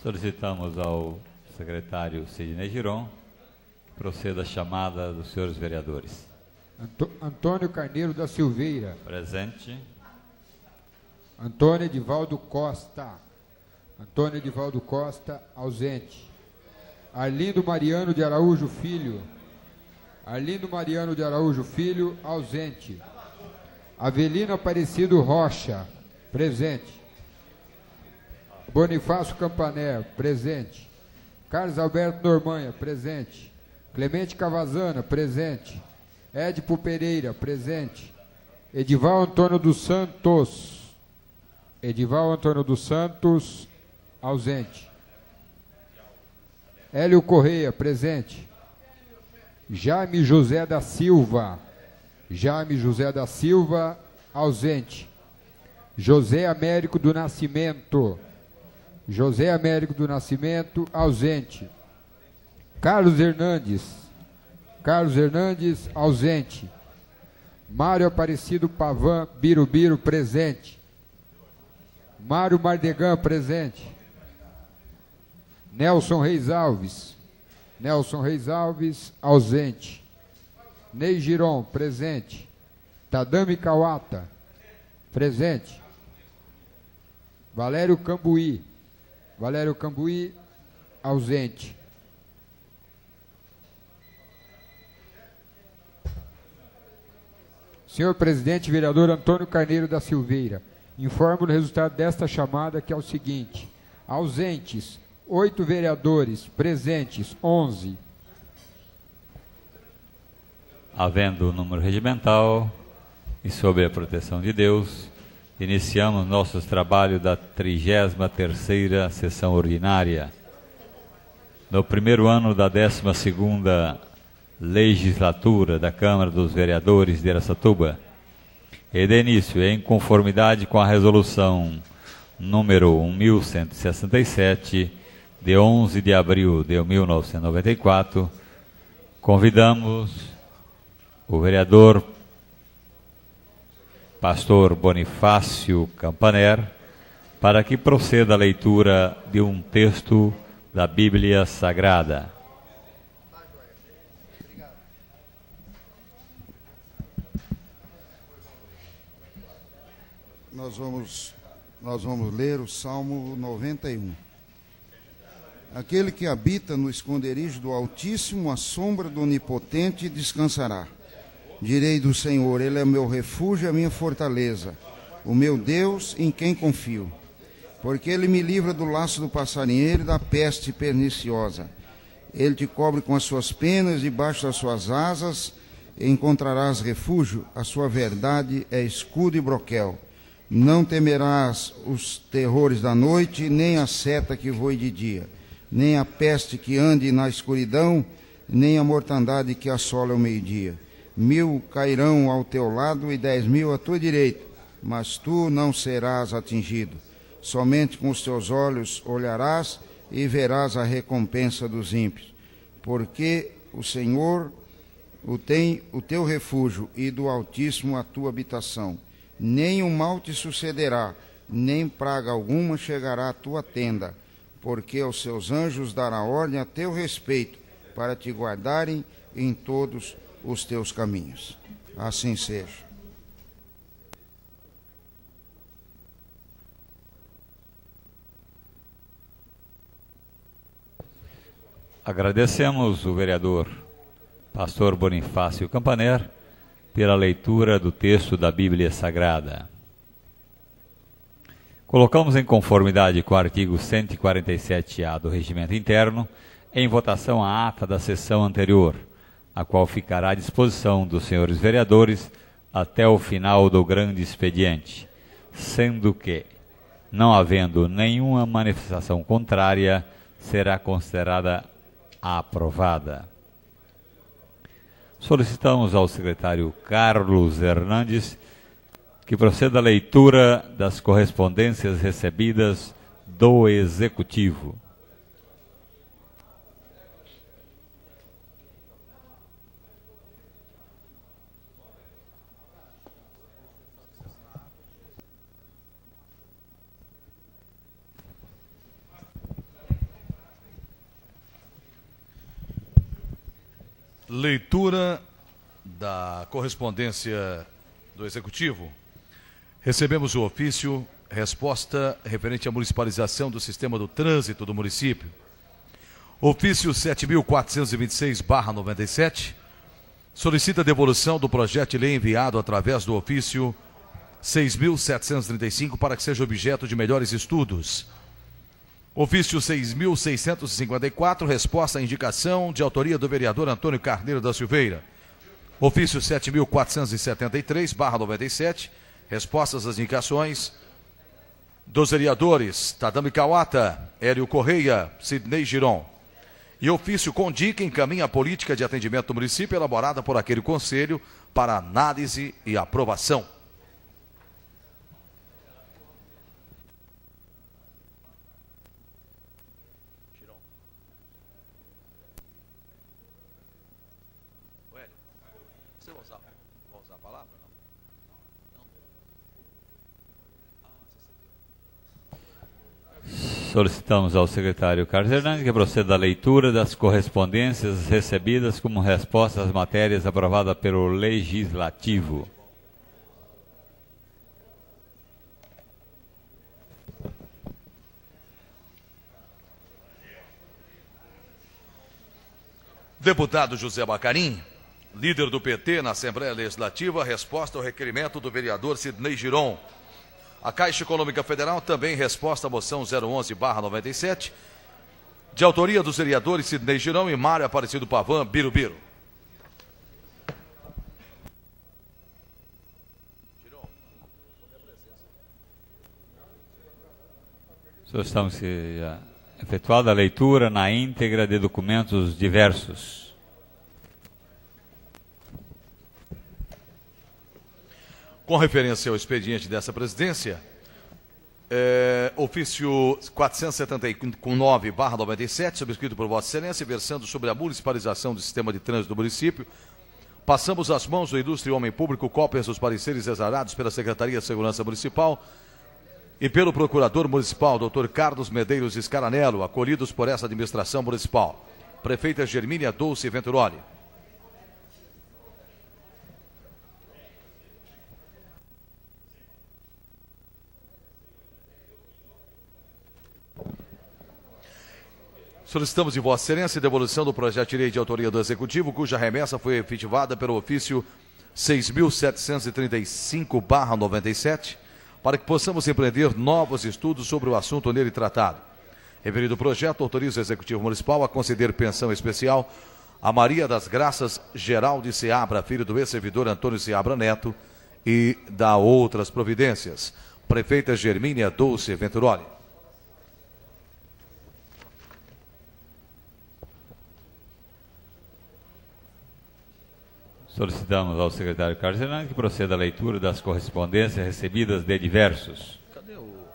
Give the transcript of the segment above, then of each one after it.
Solicitamos ao secretário Sidney Giron que proceda a chamada dos senhores vereadores. Antônio Carneiro da Silveira. Presente. Antônio Edivaldo Costa. Antônio Edivaldo Costa, ausente. Arlindo Mariano de Araújo Filho. Arlindo Mariano de Araújo Filho, ausente. Avelino Aparecido Rocha, presente. Bonifácio Campané, presente. Carlos Alberto Normanha, presente. Clemente Cavazana, presente. Édipo Pereira, presente. Edival Antônio dos Santos. Edival Antônio dos Santos, ausente. Hélio Correia, presente. Jaime José da Silva. Jaime José da Silva, ausente. José Américo do Nascimento. José Américo do Nascimento, ausente. Carlos Hernandes. Carlos Hernandes, ausente. Mário Aparecido Pavan Birubiru, presente. Mário Mardegan, presente. Nelson Reis Alves. Nelson Reis Alves, ausente. Ney Giron, presente. Tadame Kawata, presente. Valério Cambuí. Valério Cambuí, ausente. Senhor presidente, vereador Antônio Carneiro da Silveira, informo o resultado desta chamada, que é o seguinte: ausentes, 8 vereadores, presentes, 11. Havendo o número regimental e sob a proteção de Deus, iniciamos nossos trabalhos da 33ª sessão ordinária. No primeiro ano da 12ª legislatura da Câmara dos Vereadores de Araçatuba, e de início, em conformidade com a resolução número 1167, de 11 de abril de 1994, convidamos o vereador pastor Bonifácio Campaner para que proceda a leitura de um texto da Bíblia Sagrada. Nós vamos ler o Salmo 91. Aquele que habita no esconderijo do Altíssimo, à sombra do Onipotente, descansará. Direi do Senhor, Ele é meu refúgio e a minha fortaleza, o meu Deus em quem confio. Porque Ele me livra do laço do passarinheiro e da peste perniciosa. Ele te cobre com as suas penas, debaixo das suas asas encontrarás refúgio, a sua verdade é escudo e broquel. Não temerás os terrores da noite, nem a seta que voe de dia, nem a peste que ande na escuridão, nem a mortandade que assola ao meio-dia. 1000 cairão ao teu lado e 10.000 à tua direita, mas tu não serás atingido. Somente com os teus olhos olharás e verás a recompensa dos ímpios. Porque o Senhor tem o teu refúgio e do Altíssimo a tua habitação. Nem o mal te sucederá, nem praga alguma chegará à tua tenda, porque aos seus anjos dará ordem a teu respeito, para te guardarem em todos os teus caminhos. Assim seja. Agradecemos o vereador pastor Bonifácio Campaner pela leitura do texto da Bíblia Sagrada. Colocamos em conformidade com o artigo 147-A do Regimento Interno em votação a ata da sessão anterior, a qual ficará à disposição dos senhores vereadores até o final do grande expediente, sendo que, não havendo nenhuma manifestação contrária, será considerada aprovada. Solicitamos ao secretário Carlos Hernandes que proceda à leitura das correspondências recebidas do Executivo. Leitura da correspondência do Executivo. Recebemos o ofício, resposta referente à municipalização do sistema do trânsito do município. Ofício 7.426/97 solicita a devolução do projeto de lei enviado através do ofício 6.735 para que seja objeto de melhores estudos. Ofício 6.654, resposta à indicação de autoria do vereador Antônio Carneiro da Silveira. Ofício 7.473/97, respostas às indicações dos vereadores Tadami Kawata, Hélio Correia, Sidnei Giron. E ofício Condica encaminha a política de atendimento do município elaborada por aquele conselho para análise e aprovação. Você vai usar a palavra? Solicitamos ao secretário Carlos Hernandes que proceda à leitura das correspondências recebidas como resposta às matérias aprovadas pelo Legislativo. Deputado José Bacarim, líder do PT na Assembleia Legislativa, resposta ao requerimento do vereador Sidnei Giron. A Caixa Econômica Federal também resposta à moção 011/97, de autoria dos vereadores Sidnei Giron e Mário Aparecido Pavan Birubiru. Solicitamos que efetuada a leitura na íntegra de documentos diversos. Com referência ao expediente dessa presidência, ofício 479/97, subscrito por Vossa Excelência, versando sobre a municipalização do sistema de trânsito do município, passamos às mãos do ilustre homem público cópias dos pareceres exarados pela Secretaria de Segurança Municipal e pelo Procurador Municipal, Dr. Carlos Medeiros Scaranello, acolhidos por essa administração municipal. Prefeita Germínia Dulce Venturoli. Solicitamos de Vossa Excelência a devolução do projeto de lei de autoria do Executivo, cuja remessa foi efetivada pelo ofício 6.735/97, para que possamos empreender novos estudos sobre o assunto nele tratado. Referido projeto autoriza o Executivo Municipal a conceder pensão especial a Maria das Graças Geraldo Seabra, filho do ex-servidor Antônio Seabra Neto, e dá outras providências. Prefeita Germínia Dulce Venturoli. Solicitamos ao secretário Carlos Hernandes que proceda à leitura das correspondências recebidas de diversos. Cadê o...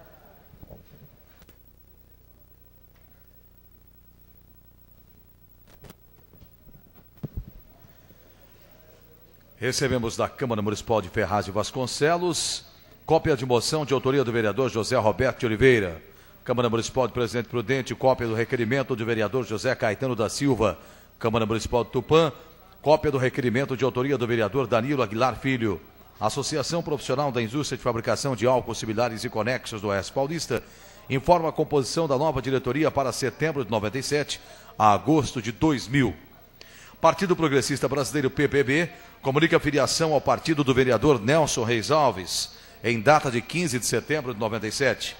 Recebemos da Câmara Municipal de Ferraz de Vasconcelos cópia de moção de autoria do vereador José Roberto de Oliveira. Câmara Municipal de Presidente Prudente, cópia do requerimento do vereador José Caetano da Silva. Câmara Municipal de Tupã, cópia do requerimento de autoria do vereador Danilo Aguilar Filho. Associação Profissional da Indústria de Fabricação de Álcool Similares e Conexos do Oeste Paulista informa a composição da nova diretoria para setembro de 97 a agosto de 2000. Partido Progressista Brasileiro, PPB, comunica a filiação ao partido do vereador Nelson Reis Alves, em data de 15 de setembro de 97.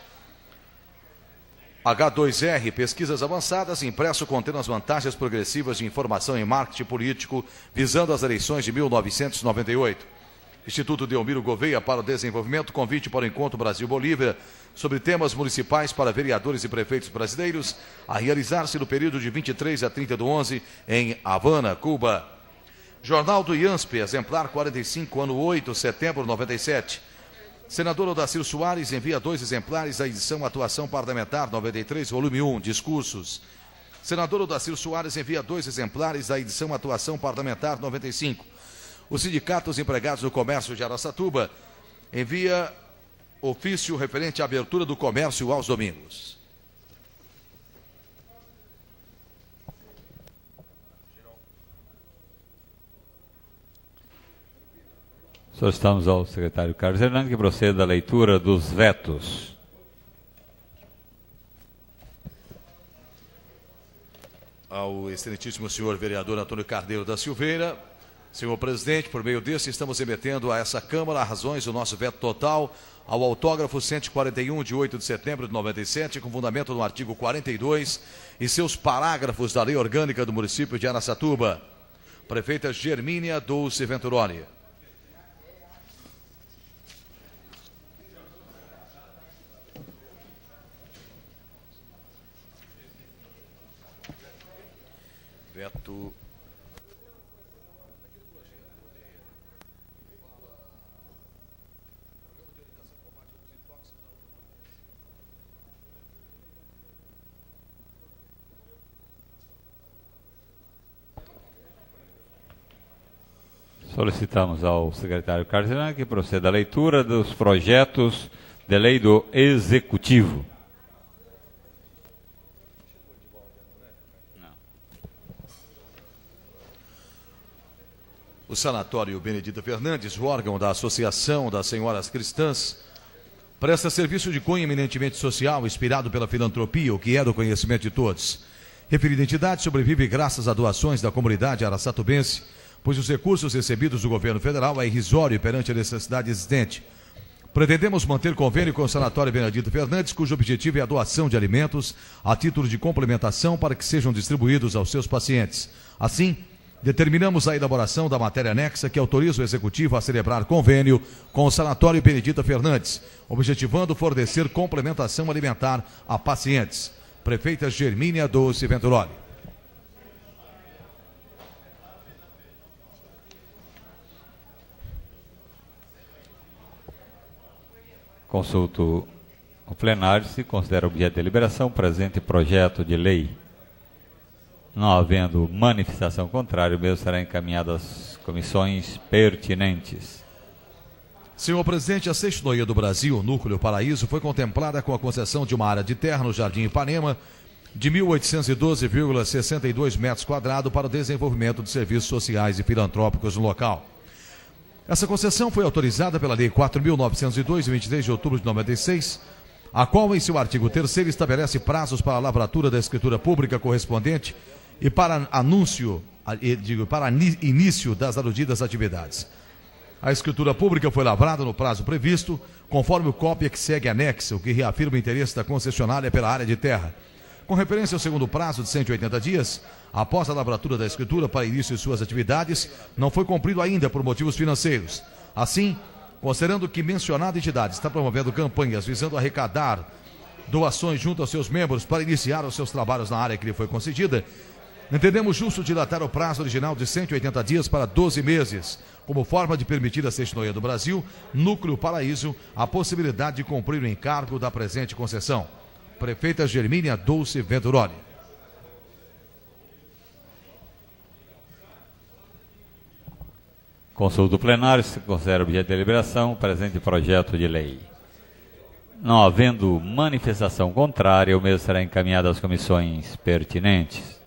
H2R, pesquisas avançadas, impresso contendo as vantagens progressivas de informação em marketing político, visando as eleições de 1998. Instituto Delmiro Gouveia para o Desenvolvimento, convite para o Encontro Brasil-Bolívia, sobre temas municipais para vereadores e prefeitos brasileiros, a realizar-se no período de 23 a 30/11, em Havana, Cuba. Jornal do IANSP, exemplar 45, ano 8, setembro de 97. Senador Odacir Soares envia 2 exemplares da edição Atuação Parlamentar 93, volume 1, discursos. Senador Odacir Soares envia 2 exemplares da edição Atuação Parlamentar 95. O Sindicato dos Empregados do Comércio de Araçatuba envia ofício referente à abertura do comércio aos domingos. Solicitamos ao secretário Carlos Hernandes que proceda à leitura dos vetos. Ao excelentíssimo senhor vereador Antônio Carneiro da Silveira. Senhor presidente, por meio desse, estamos remetendo a essa Câmara as razões do nosso veto total ao autógrafo 141 de 8 de setembro de 97, com fundamento no artigo 42 e seus parágrafos da Lei Orgânica do município de Araçatuba. Prefeita Germínia Dulce Venturoni. Veto. Solicitamos ao secretário Carlos Hernandes que proceda à leitura dos projetos de lei do Executivo. O Sanatório Benedita Fernandes, o órgão da Associação das Senhoras Cristãs, presta serviço de cunho eminentemente social, inspirado pela filantropia, o que é do conhecimento de todos. Referida entidade sobrevive graças a doações da comunidade araçatubense, pois os recursos recebidos do governo federal é irrisório perante a necessidade existente. Pretendemos manter convênio com o Sanatório Benedita Fernandes, cujo objetivo é a doação de alimentos a título de complementação para que sejam distribuídos aos seus pacientes. Assim, determinamos a elaboração da matéria anexa que autoriza o Executivo a celebrar convênio com o Sanatório Benedita Fernandes, objetivando fornecer complementação alimentar a pacientes. Prefeita Germínia Dulce Venturoni. Consulto o plenário se considera objeto de deliberação presente projeto de lei. Não havendo manifestação contrária, o mesmo será encaminhado às comissões pertinentes. Senhor presidente, a Sexta-noia do Brasil, Núcleo Paraíso, foi contemplada com a concessão de uma área de terra no Jardim Ipanema de 1.812,62 metros quadrados para o desenvolvimento de serviços sociais e filantrópicos no local. Essa concessão foi autorizada pela Lei 4.902, de 23 de outubro de 96, a qual, em seu artigo 3º, estabelece prazos para a lavratura da escritura pública correspondente e para início das aludidas atividades. A escritura pública foi lavrada no prazo previsto, conforme o cópia que segue anexo, o que reafirma o interesse da concessionária pela área de terra. Com referência ao segundo prazo de 180 dias, após a lavratura da escritura para início de suas atividades, não foi cumprido ainda por motivos financeiros. Assim, considerando que mencionada entidade está promovendo campanhas visando arrecadar doações junto aos seus membros para iniciar os seus trabalhos na área que lhe foi concedida, entendemos justo dilatar o prazo original de 180 dias para 12 meses, como forma de permitir à Sexta-noia do Brasil, Núcleo Paraíso, a possibilidade de cumprir o encargo da presente concessão. Prefeita Germínia Dulce Venturoni. Consulta o plenário se considera objeto de deliberação presente projeto de lei. Não havendo manifestação contrária, o mesmo será encaminhado às comissões pertinentes.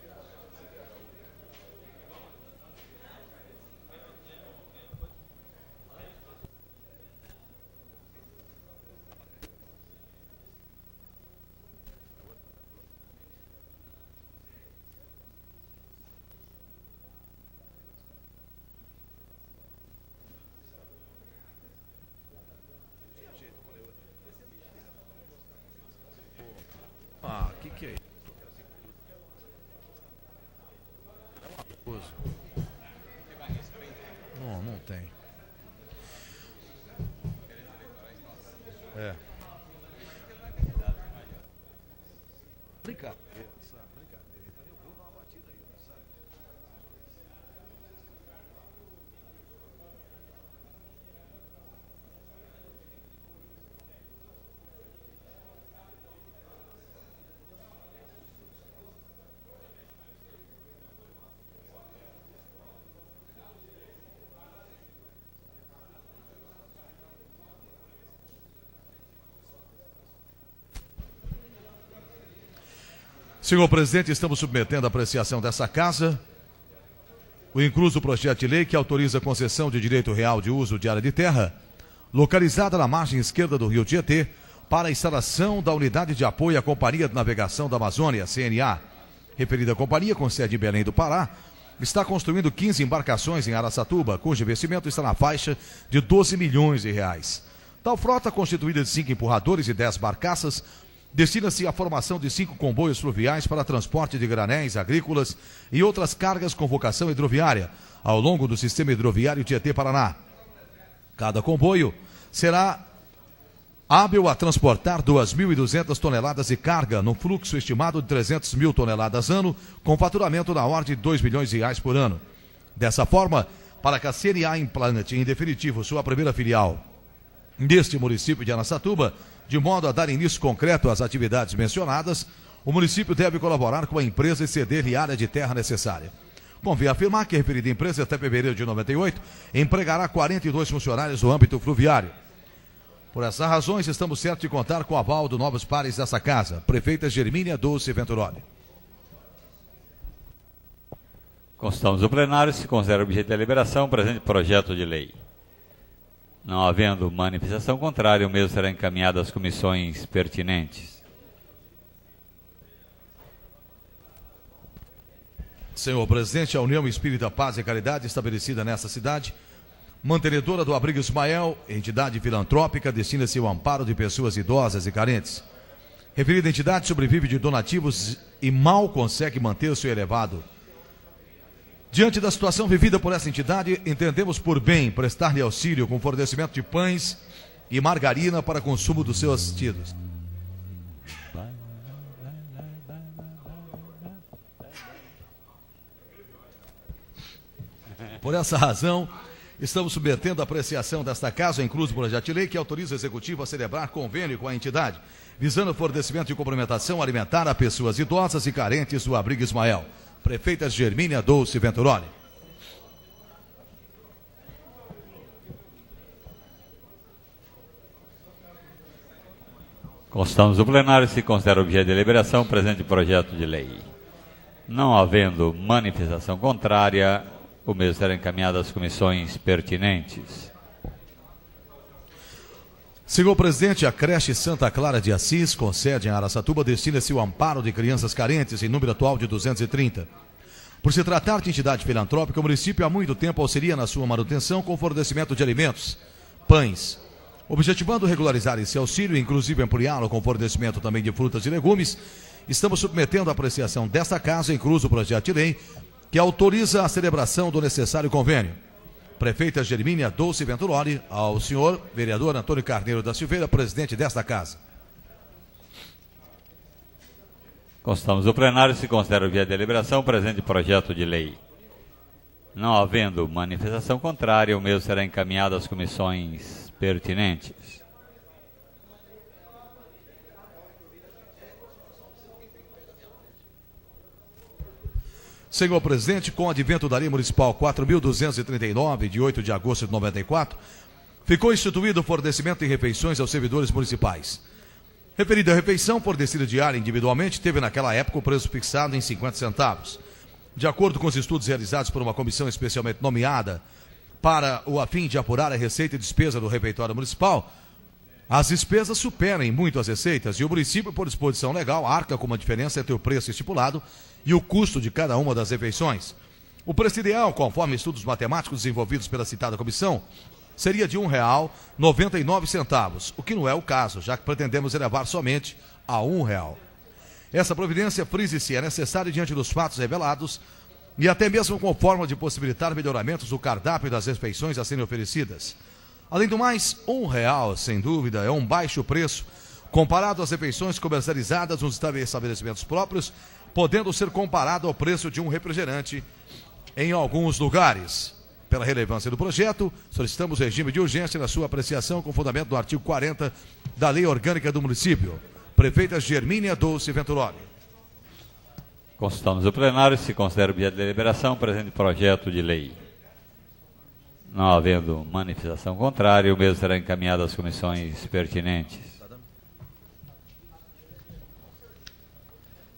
Que é isso? Não tem. É. Brincadeira, sabe? Brincadeira. Então eu vou dar uma batida aí, sabe? Senhor presidente, estamos submetendo a apreciação dessa casa o incluso projeto de lei que autoriza a concessão de direito real de uso de área de terra, localizada na margem esquerda do rio Tietê, para a instalação da Unidade de Apoio à Companhia de Navegação da Amazônia, CNA. Referida companhia, com sede em Belém do Pará, está construindo 15 embarcações em Araçatuba, cujo investimento está na faixa de 12 milhões de reais. Tal frota, constituída de 5 empurradores e 10 barcaças, destina-se à formação de 5 comboios fluviais para transporte de granéis agrícolas e outras cargas com vocação hidroviária ao longo do sistema hidroviário Tietê-Paraná. Cada comboio será hábil a transportar 2.200 toneladas de carga, no fluxo estimado de 300 mil toneladas ano, com faturamento na ordem de 2 milhões de reais por ano. Dessa forma, para que a CNA implante em definitivo sua primeira filial neste município de Araçatuba, de modo a dar início concreto às atividades mencionadas, o município deve colaborar com a empresa e ceder-lhe área de terra necessária. Convém afirmar que a referida empresa, até fevereiro de 98, empregará 42 funcionários no âmbito fluviário. Por essas razões, estamos certos de contar com o aval dos novos pares dessa casa, prefeita Germínia Dulce Venturoli. Constamos o plenário, se considera objeto de deliberação o presente projeto de lei. Não havendo manifestação contrária, o mesmo será encaminhado às comissões pertinentes. Senhor presidente, a União Espírita Paz e Caridade, estabelecida nesta cidade, mantenedora do Abrigo Ismael, entidade filantrópica, destina-se ao amparo de pessoas idosas e carentes. Referida entidade sobrevive de donativos e mal consegue manter seu elevado. Diante da situação vivida por essa entidade, entendemos por bem prestar-lhe auxílio com fornecimento de pães e margarina para consumo dos seus assistidos. Por essa razão, estamos submetendo a apreciação desta casa, incluso o projeto de lei que autoriza o Executivo a celebrar convênio com a entidade, visando o fornecimento de complementação alimentar a pessoas idosas e carentes do Abrigo Ismael. Prefeita Germínia Dulce Venturoli. Constamos o plenário, se considera objeto de deliberação o presente projeto de lei. Não havendo manifestação contrária, o mesmo será encaminhado às comissões pertinentes. Senhor presidente, a creche Santa Clara de Assis, com sede em Araçatuba, destina-se ao amparo de crianças carentes, em número atual de 230. Por se tratar de entidade filantrópica, o município há muito tempo auxilia na sua manutenção com fornecimento de alimentos, pães. Objetivando regularizar esse auxílio, inclusive ampliá-lo com fornecimento também de frutas e legumes, estamos submetendo a apreciação desta casa, incluso o projeto de lei, que autoriza a celebração do necessário convênio. Prefeita Germínia Dulce Venturoli, ao senhor vereador Antônio Carneiro da Silveira, presidente desta casa. Constamos o plenário, se considera objeto de deliberação o presente projeto de lei. Não havendo manifestação contrária, o mesmo será encaminhado às comissões pertinentes. Senhor presidente, com o advento da Lei Municipal 4.239, de 8 de agosto de 94, ficou instituído o fornecimento de refeições aos servidores municipais. Referida a refeição fornecida diária individualmente, teve naquela época o preço fixado em 50 centavos. De acordo com os estudos realizados por uma comissão especialmente nomeada para o a fim de apurar a receita e despesa do refeitório municipal, as despesas superam muito as receitas e o município, por disposição legal, arca com uma diferença entre o preço estipulado e o custo de cada uma das refeições. O preço ideal, conforme estudos matemáticos desenvolvidos pela citada comissão, seria de R$ 1,99, o que não é o caso, já que pretendemos elevar somente a R$ 1. Essa providência, frise-se, é necessária diante dos fatos revelados e até mesmo com forma de possibilitar melhoramentos do cardápio das refeições a serem oferecidas. Além do mais, R$ 1, sem dúvida, é um baixo preço comparado às refeições comercializadas nos estabelecimentos próprios, podendo ser comparado ao preço de um refrigerante em alguns lugares. Pela relevância do projeto, solicitamos regime de urgência na sua apreciação com fundamento no artigo 40 da Lei Orgânica do Município. Prefeita Germínia Dulce Venturoli. Consultamos o plenário, se considera objeto de deliberação o presente projeto de lei. Não havendo manifestação contrária, o mesmo será encaminhado às comissões pertinentes.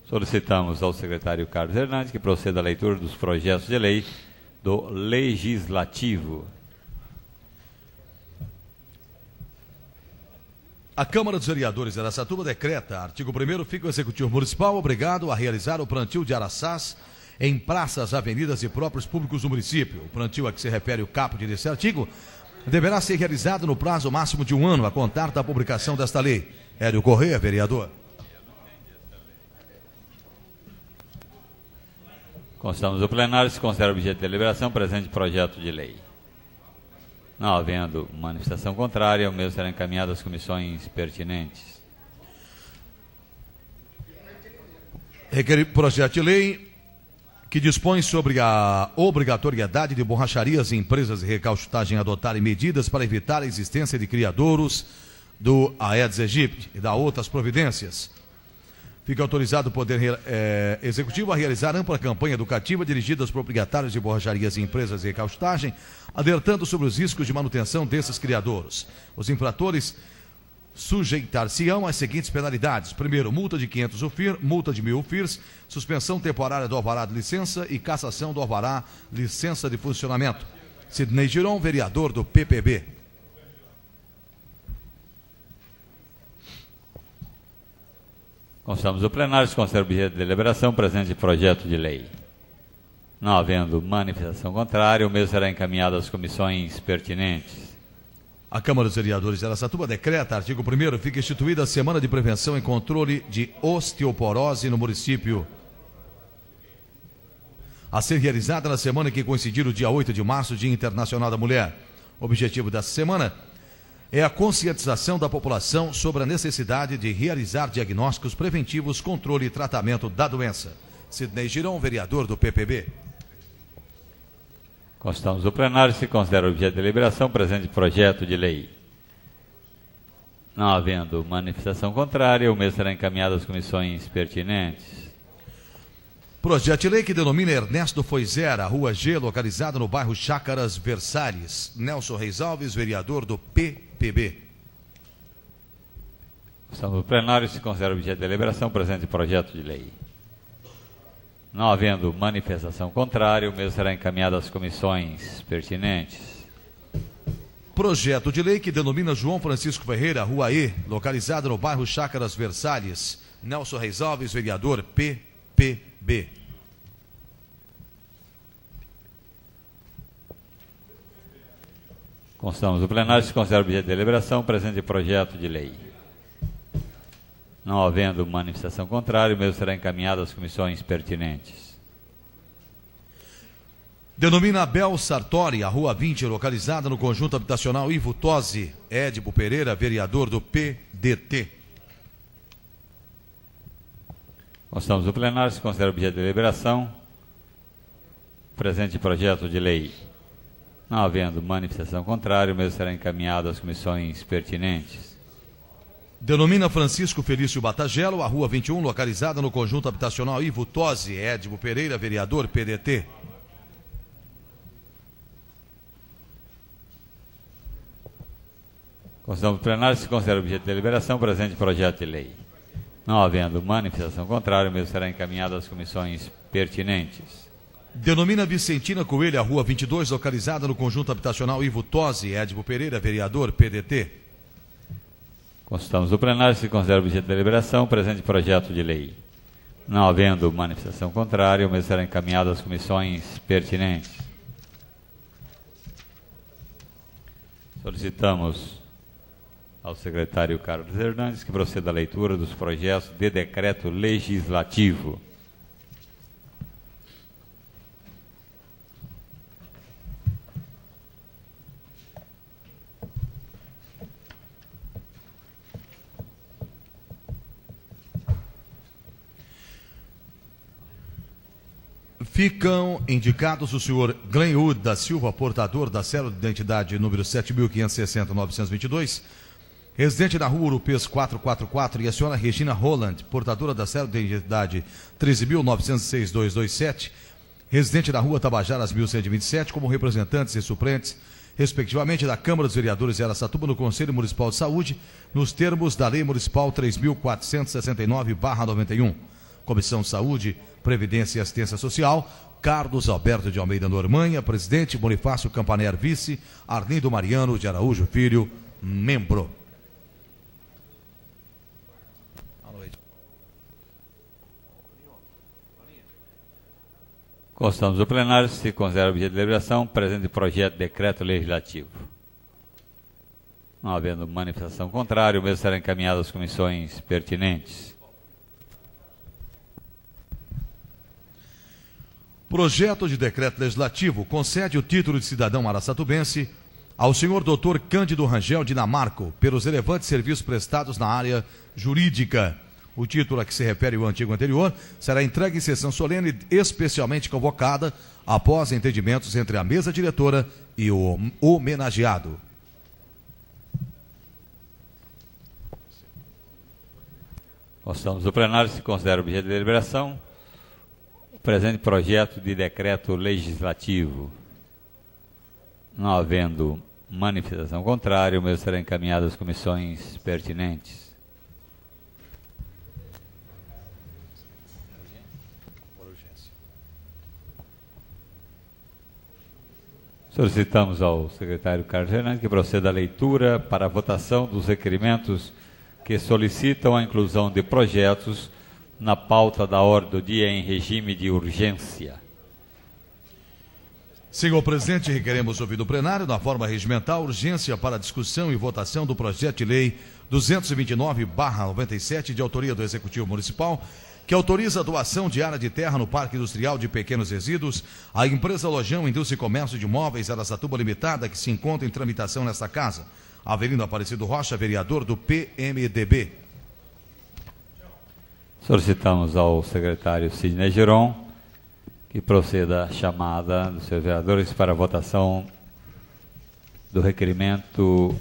Solicitamos ao secretário Carlos Hernandes que proceda à leitura dos projetos de lei do Legislativo. A Câmara dos Vereadores de Araçatuba decreta, artigo 1º, fica o Executivo Municipal obrigado a realizar o plantio de araçás em praças, avenidas e próprios públicos do município. O plantio a que se refere o caput desse artigo deverá ser realizado no prazo máximo de 1 ano a contar da publicação desta lei. Hélio Corrêa, vereador. Constamos do plenário, se considera objeto de deliberação presente projeto de lei. Não havendo manifestação contrária, o mesmo será encaminhado às comissões pertinentes. Projeto de lei que dispõe sobre a obrigatoriedade de borracharias e empresas de recauchutagem adotarem medidas para evitar a existência de criadouros do Aedes aegypti e da outras providências. Fica autorizado o Poder Executivo a realizar ampla campanha educativa dirigida aos proprietários de borracharias e empresas de recauchutagem, alertando sobre os riscos de manutenção desses criadouros. Os infratores sujeitar-se-ão às seguintes penalidades. Primeiro, multa de 500 UFIR, multa de 1.000 UFIRs, suspensão temporária do alvará de licença e cassação do alvará licença de funcionamento. Sidney Giron, vereador do PPB. Constamos do plenário, se considera objeto de deliberação presente projeto de lei. Não havendo manifestação contrária, o mesmo será encaminhado às comissões pertinentes. A Câmara dos Vereadores de Araçatuba decreta, artigo 1º, fica instituída a Semana de Prevenção e Controle de Osteoporose no município, a ser realizada na semana que coincidir o dia 8 de março, Dia Internacional da Mulher. O objetivo dessa semana é a conscientização da população sobre a necessidade de realizar diagnósticos preventivos, controle e tratamento da doença. Sidney Giron, vereador do PPB. Constamos do plenário, se considera objeto de deliberação presente projeto de lei. Não havendo manifestação contrária, o mesmo será encaminhado às comissões pertinentes. Projeto de lei que denomina Ernesto Foizera, Rua G, localizada no bairro Chácaras Versalhes. Nelson Reis Alves, vereador do PPB. Estamos no plenário, se considera objeto de deliberação presente projeto de lei. Não havendo manifestação contrária, o mesmo será encaminhado às comissões pertinentes. Projeto de lei que denomina João Francisco Ferreira, Rua E, localizada no bairro Chácaras Versalhes. Nelson Reis Alves, vereador PPB. Constamos do plenário, se considera objeto de deliberação presente projeto de lei. Não havendo manifestação contrária, o mesmo será encaminhado às comissões pertinentes. Denomina Abel Sartori, a Rua 20, localizada no conjunto habitacional Ivo Tosi. Édipo Pereira, vereador do PDT. Constamos do plenário, se considera objeto de deliberação presente projeto de lei. Não havendo manifestação contrária, o mesmo será encaminhado às comissões pertinentes. Denomina Francisco Felício Batagelo, a Rua 21, localizada no conjunto habitacional Ivo Tosi. Édipo Pereira, vereador PDT. Constamos do plenário, se considera objeto de deliberação presente projeto de lei. Não havendo manifestação contrária, o mesmo será encaminhado às comissões pertinentes. Denomina Vicentina Coelho, a Rua 22, localizada no conjunto habitacional Ivo Tosi. Édipo Pereira, vereador PDT. Consultamos o plenário, se considera objeto de deliberação presente projeto de lei. Não havendo manifestação contrária, o mesmo será encaminhado às comissões pertinentes. Solicitamos ao secretário Carlos Hernandes que proceda à leitura dos projetos de decreto legislativo. Ficam indicados o senhor Glenwood da Silva, portador da cédula de identidade número 7.560.922, residente na Rua Urupês 444, e a senhora Regina Holland, portadora da cédula de identidade 13.906.227, residente na Rua Tabajaras 1127, como representantes e suplentes, respectivamente, da Câmara dos Vereadores de Araçatuba no Conselho Municipal de Saúde, nos termos da Lei Municipal 3.469/91. Comissão Saúde, Previdência e Assistência Social, Carlos Alberto de Almeida Normanha, presidente, Bonifácio Campaner, vice, Arlindo Mariano de Araújo Filho, membro. Constamos do plenário, se considera objeto de deliberação, presente projeto de decreto legislativo. Não havendo manifestação contrária, o mesmo será encaminhado às comissões pertinentes. Projeto de decreto legislativo concede o título de cidadão araçatubense ao senhor Dr. Cândido Rangel Dinamarco, pelos relevantes serviços prestados na área jurídica. O título a que se refere o antigo anterior será entregue em sessão solene especialmente convocada após entendimentos entre a mesa diretora e o homenageado. Constamos do plenário, se considera objeto de deliberação, o presente projeto de decreto legislativo. Não havendo manifestação contrária, o mesmo será encaminhado às comissões pertinentes. Solicitamos ao secretário Carlos Hernandes que proceda à leitura para a votação dos requerimentos que solicitam a inclusão de projetos na pauta da ordem do dia em regime de urgência. Senhor presidente, requeremos ouvir do plenário, na forma regimental, urgência para discussão e votação do projeto de lei 229/97, de autoria do Executivo Municipal, que autoriza a doação de área de terra no Parque Industrial de Pequenos Resíduos à empresa Lojão Indústria e Comércio de Móveis Araçatuba Limitada, que se encontra em tramitação nesta casa. Avelino Aparecido Rocha, vereador do PMDB. Solicitamos ao secretário Sidney Giron que proceda a chamada dos seus vereadores para a votação do requerimento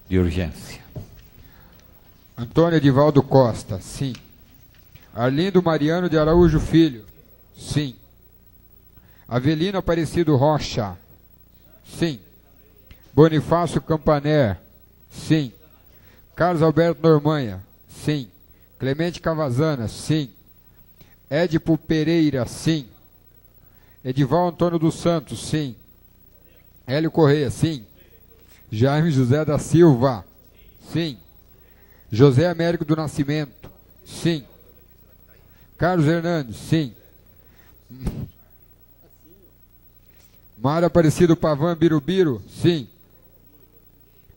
de urgência. Antônio Edivaldo Costa, sim. Arlindo Mariano de Araújo Filho, sim. Avelino Aparecido Rocha, sim. Bonifácio Campaner, sim. Carlos Alberto Normanha, sim. Clemente Cavazana, sim. Édipo Pereira, sim. Edival Antônio dos Santos, sim. Hélio Correia, sim. Jaime José da Silva, sim. José Américo do Nascimento, sim. Carlos Hernandes, sim. Mário Aparecido Pavan Birubiru, sim.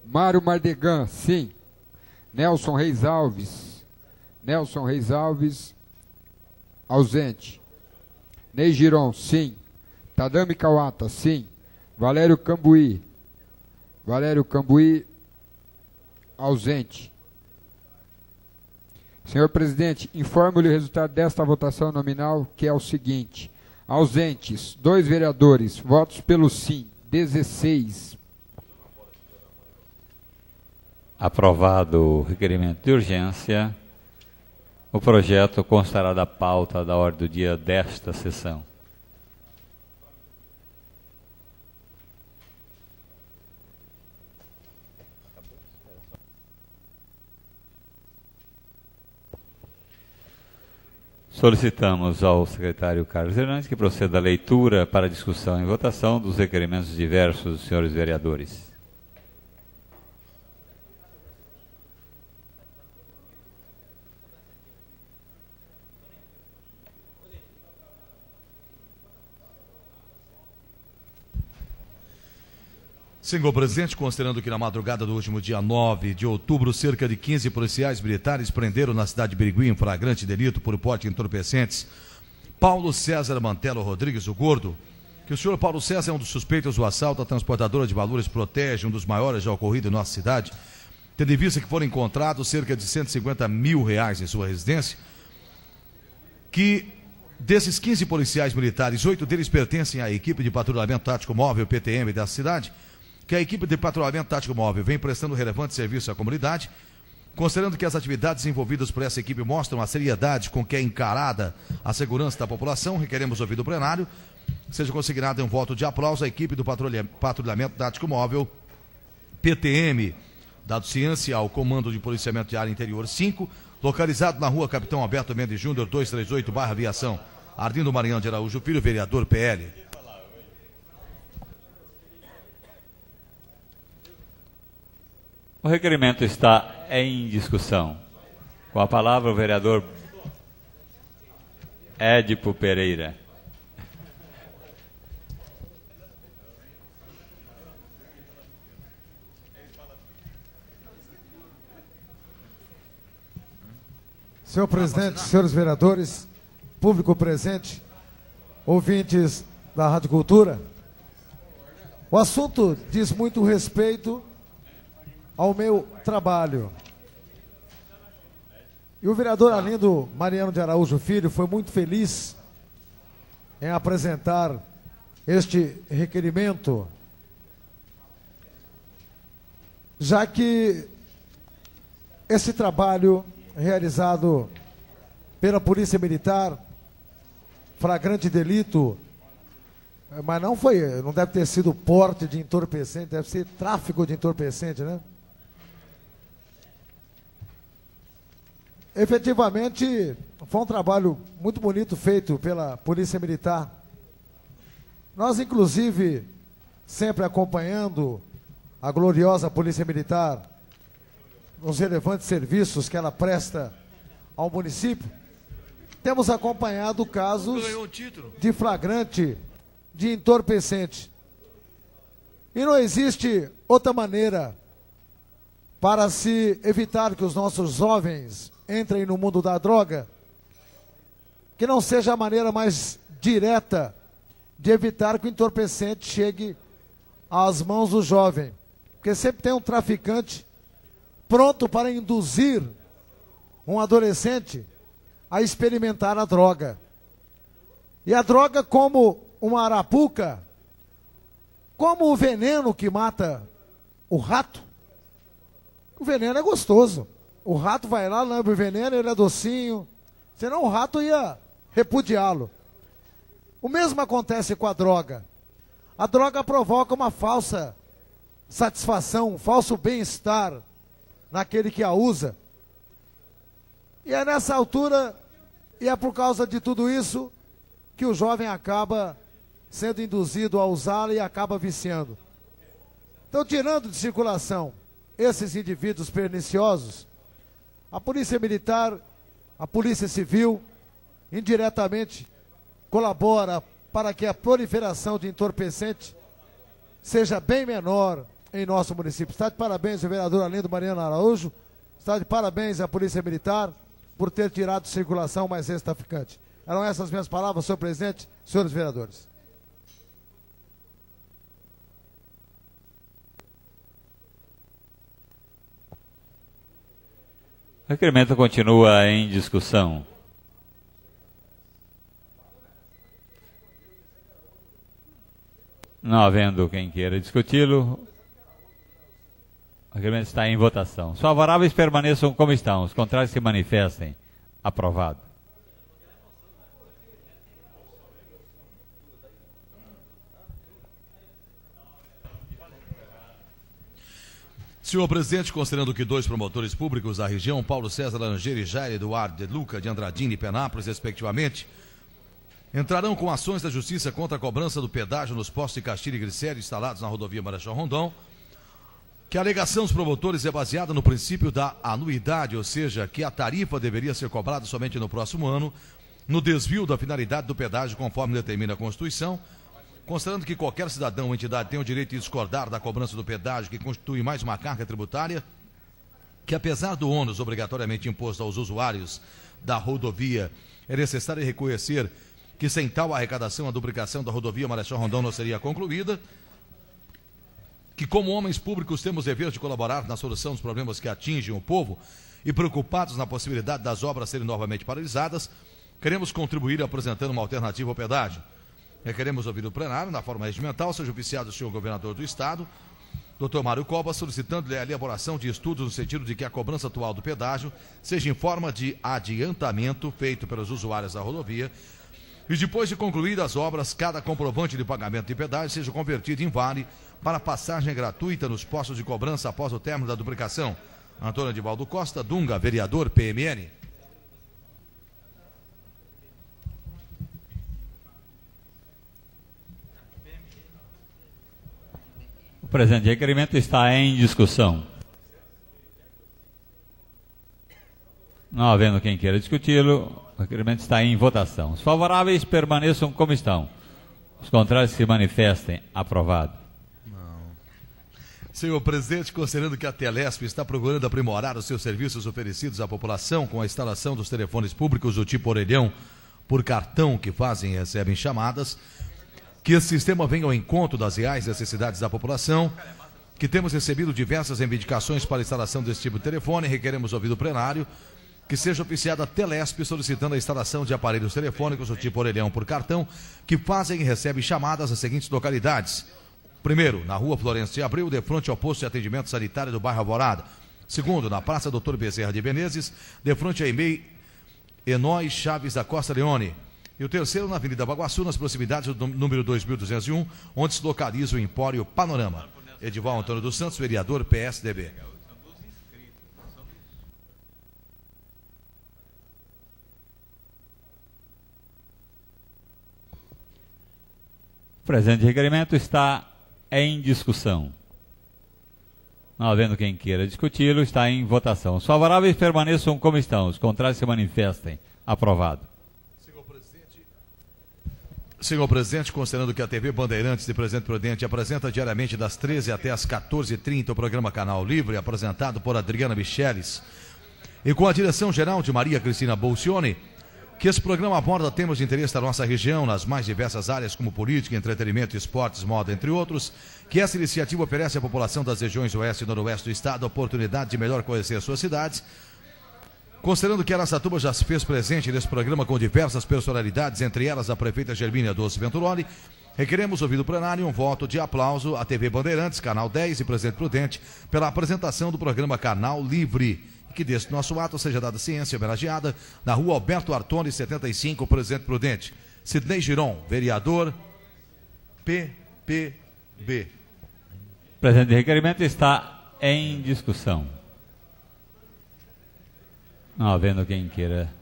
Mário Mardegan, sim. Nelson Reis Alves. Nelson Reis Alves, ausente. Ney Giron, sim. Tadame Kawata, sim. Valério Cambuí. Valério Cambuí, ausente. Senhor presidente, informo-lhe o resultado desta votação nominal, que é o seguinte: ausentes, 2 vereadores, votos pelo sim, 16. Aprovado o requerimento de urgência, o projeto constará da pauta da ordem do dia desta sessão. Solicitamos ao secretário Carlos Hernandes que proceda à leitura para discussão e votação dos requerimentos diversos dos senhores vereadores. Senhor presidente, considerando que na madrugada do último dia 9 de outubro, cerca de 15 policiais militares prenderam na cidade de Birigui em flagrante delito por porte de entorpecentes Paulo César Mantelo Rodrigues, o Gordo, que o senhor Paulo César é um dos suspeitos do assalto à transportadora de valores Protege, um dos maiores já ocorrido em nossa cidade, tendo em vista que foram encontrados cerca de R$150 mil em sua residência, que desses 15 policiais militares, 8 deles pertencem à equipe de patrulhamento tático móvel PTM da cidade, que a equipe de patrulhamento tático móvel vem prestando relevante serviço à comunidade, considerando que as atividades envolvidas por essa equipe mostram a seriedade com que é encarada a segurança da população, requeremos ouvir do plenário, seja consignado um voto de aplauso à equipe do patrulhamento tático móvel PTM, dado ciência ao Comando de Policiamento de Área Interior 5, localizado na rua Capitão Alberto Mendes Júnior, 238, bairro Aviação. Arlindo Maranhão de Araújo Filho, vereador PL. O requerimento está em discussão. Com a palavra o vereador Édipo Pereira. Senhor presidente, senhores vereadores, público presente, ouvintes da Rádio Cultura, o assunto diz muito respeito ao meu trabalho. E o vereador Arlindo Mariano de Araújo Filho foi muito feliz em apresentar este requerimento, já que esse trabalho realizado pela Polícia Militar, flagrante delito, mas não deve ter sido porte de entorpecente, deve ser tráfico de entorpecente, né? Efetivamente, foi um trabalho muito bonito feito pela Polícia Militar. Nós, inclusive, sempre acompanhando a gloriosa Polícia Militar, nos relevantes serviços que ela presta ao município, temos acompanhado casos de flagrante de entorpecente. E não existe outra maneira para se evitar que os nossos jovens entrem no mundo da droga, que não seja a maneira mais direta de evitar que o entorpecente chegue às mãos do jovem. Porque sempre tem um traficante pronto para induzir um adolescente a experimentar a droga. E a droga, como uma arapuca, como o veneno que mata o rato. O veneno é gostoso. O rato vai lá, lambe o veneno, ele é docinho. Senão o rato ia repudiá-lo. O mesmo acontece com a droga. A droga provoca uma falsa satisfação, um falso bem-estar naquele que a usa. E é nessa altura, e é por causa de tudo isso, que o jovem acaba sendo induzido a usá-la e acaba viciando. Então, tirando de circulação esses indivíduos perniciosos, a Polícia Militar, a Polícia Civil, indiretamente colabora para que a proliferação de entorpecente seja bem menor em nosso município. Está de parabéns o vereador Arlindo Mariano Araújo, está de parabéns a Polícia Militar por ter tirado de circulação mais esse traficante. Eram essas minhas palavras, senhor presidente, senhores vereadores. O requerimento continua em discussão. Não havendo quem queira discuti-lo, o requerimento está em votação. Os favoráveis permaneçam como estão, os contrários se manifestem. Aprovado. Senhor presidente, considerando que 2 promotores públicos da região, Paulo César Laranjeira e Jair Eduardo de Luca de Andradina e Penápolis, respectivamente, entrarão com ações da justiça contra a cobrança do pedágio nos postos de Castilho e Glicério instalados na rodovia Marechal Rondon, que a alegação dos promotores é baseada no princípio da anuidade, ou seja, que a tarifa deveria ser cobrada somente no próximo ano, no desvio da finalidade do pedágio conforme determina a Constituição, considerando que qualquer cidadão ou entidade tem o direito de discordar da cobrança do pedágio que constitui mais uma carga tributária, que apesar do ônus obrigatoriamente imposto aos usuários da rodovia, é necessário reconhecer que sem tal arrecadação a duplicação da rodovia Marechal Rondon não seria concluída, que como homens públicos temos dever de colaborar na solução dos problemas que atingem o povo e preocupados na possibilidade das obras serem novamente paralisadas, queremos contribuir apresentando uma alternativa ao pedágio. Queremos ouvir o plenário, na forma regimental, seja oficiado o senhor governador do Estado, Dr. Mário Covas, solicitando-lhe a elaboração de estudos no sentido de que a cobrança atual do pedágio seja em forma de adiantamento feito pelos usuários da rodovia e depois de concluídas as obras, cada comprovante de pagamento de pedágio seja convertido em vale para passagem gratuita nos postos de cobrança após o término da duplicação, Antônio Edivaldo Costa Dunga, vereador, PMN. O presente requerimento está em discussão. Não havendo quem queira discuti-lo, o requerimento está em votação. Os favoráveis permaneçam como estão. Os contrários se manifestem. Aprovado. Senhor presidente, considerando que a Telesp está procurando aprimorar os seus serviços oferecidos à população com a instalação dos telefones públicos do tipo orelhão por cartão que fazem e recebem chamadas, que esse sistema venha ao encontro das reais necessidades da população, que temos recebido diversas reivindicações para a instalação desse tipo de telefone, requeremos ouvido plenário, que seja oficiada a Telesp solicitando a instalação de aparelhos telefônicos do tipo orelhão por cartão que fazem e recebem chamadas nas seguintes localidades. Primeiro, na rua Florencio de Abreu, de frente ao posto de atendimento sanitário do bairro Alvorada. Segundo, na Praça Doutor Bezerra de Menezes, de frente a EMEI Enói Chaves da Costa Leone. E o terceiro, na Avenida Baguaçu, nas proximidades do número 2201, onde se localiza o Empório Panorama. Edivaldo Antônio dos Santos, vereador, PSDB. O presente requerimento está em discussão. Não havendo quem queira discuti-lo, está em votação. Os favoráveis permaneçam como estão, os contrários se manifestem. Aprovado. Senhor presidente, considerando que a TV Bandeirantes de Presidente Prudente apresenta diariamente das 13 até as 14h30 o programa Canal Livre, apresentado por Adriana Micheles, e com a direção geral de Maria Cristina Bolcioni, que esse programa aborda temas de interesse da nossa região, nas mais diversas áreas como política, entretenimento, esportes, moda, entre outros, que essa iniciativa oferece à população das regiões oeste e noroeste do estado a oportunidade de melhor conhecer suas cidades. Considerando que Araçatuba já se fez presente nesse programa com diversas personalidades, entre elas a prefeita Germínia Doce Venturoli, requeremos ouvir do plenário um voto de aplauso à TV Bandeirantes, Canal 10 e Presidente Prudente, pela apresentação do programa Canal Livre. E que desse nosso ato seja dada ciência homenageada na rua Alberto Artoni, 75, Presidente Prudente. Sidney Giron, vereador, PPB. O presente requerimento está em discussão. Não havendo quem queira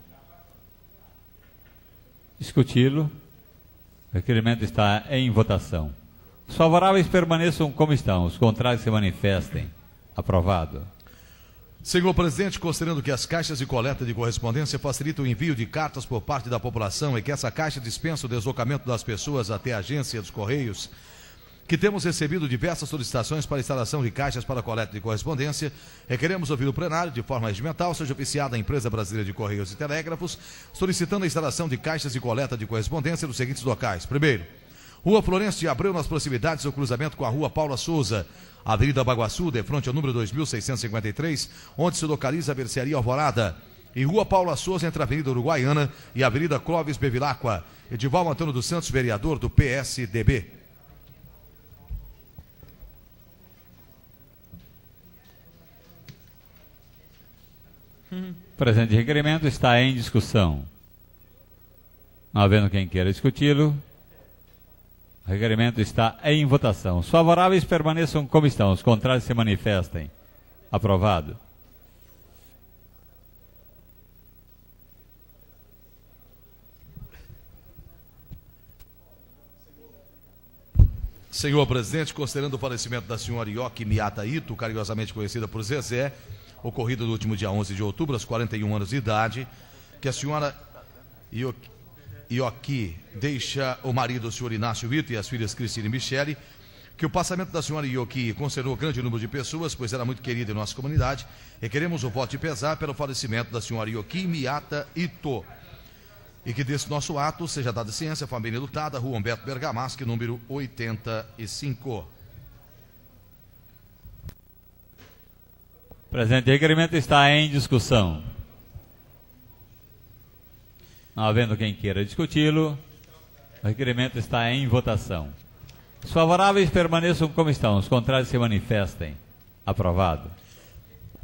discuti-lo, o requerimento está em votação. Os favoráveis permaneçam como estão, os contrários se manifestem. Aprovado. Senhor presidente, considerando que as caixas de coleta de correspondência facilitam o envio de cartas por parte da população e que essa caixa dispensa o deslocamento das pessoas até a agência dos Correios, que temos recebido diversas solicitações para a instalação de caixas para coleta de correspondência, requeremos ouvir o plenário, de forma regimental, seja oficiada a Empresa Brasileira de Correios e Telégrafos, solicitando a instalação de caixas de coleta de correspondência nos seguintes locais. Primeiro, Rua Florencio de Abreu, nas proximidades do cruzamento com a Rua Paula Souza, Avenida Baguaçu, de frente ao número 2653, onde se localiza a Mercearia Alvorada. E Rua Paula Souza, entre a Avenida Uruguaiana e a Avenida Clóvis Bevilacqua. Edivaldo Antônio dos Santos, vereador do PSDB. O presente requerimento está em discussão. Não havendo quem queira discuti-lo, o requerimento está em votação. Os favoráveis permaneçam como estão, os contrários se manifestem. Aprovado. Senhor presidente, considerando o falecimento da senhora Ioki Miata Ito, carinhosamente conhecida por Zezé, ocorrido no último dia 11 de outubro, aos 41 anos de idade, que a senhora Ioki deixa o marido, o senhor Inácio Ito, e as filhas Cristina e Michele, que o passamento da senhora Ioki concernou grande número de pessoas, pois era muito querida em nossa comunidade, e queremos o voto de pesar pelo falecimento da senhora Ioki Miata Ito. E que desse nosso ato seja dada ciência à família lutada, Rua Humberto Bergamaschi, número 85. O presente requerimento está em discussão. Não havendo quem queira discuti-lo, o requerimento está em votação. Os favoráveis permaneçam como estão, os contrários se manifestem. Aprovado.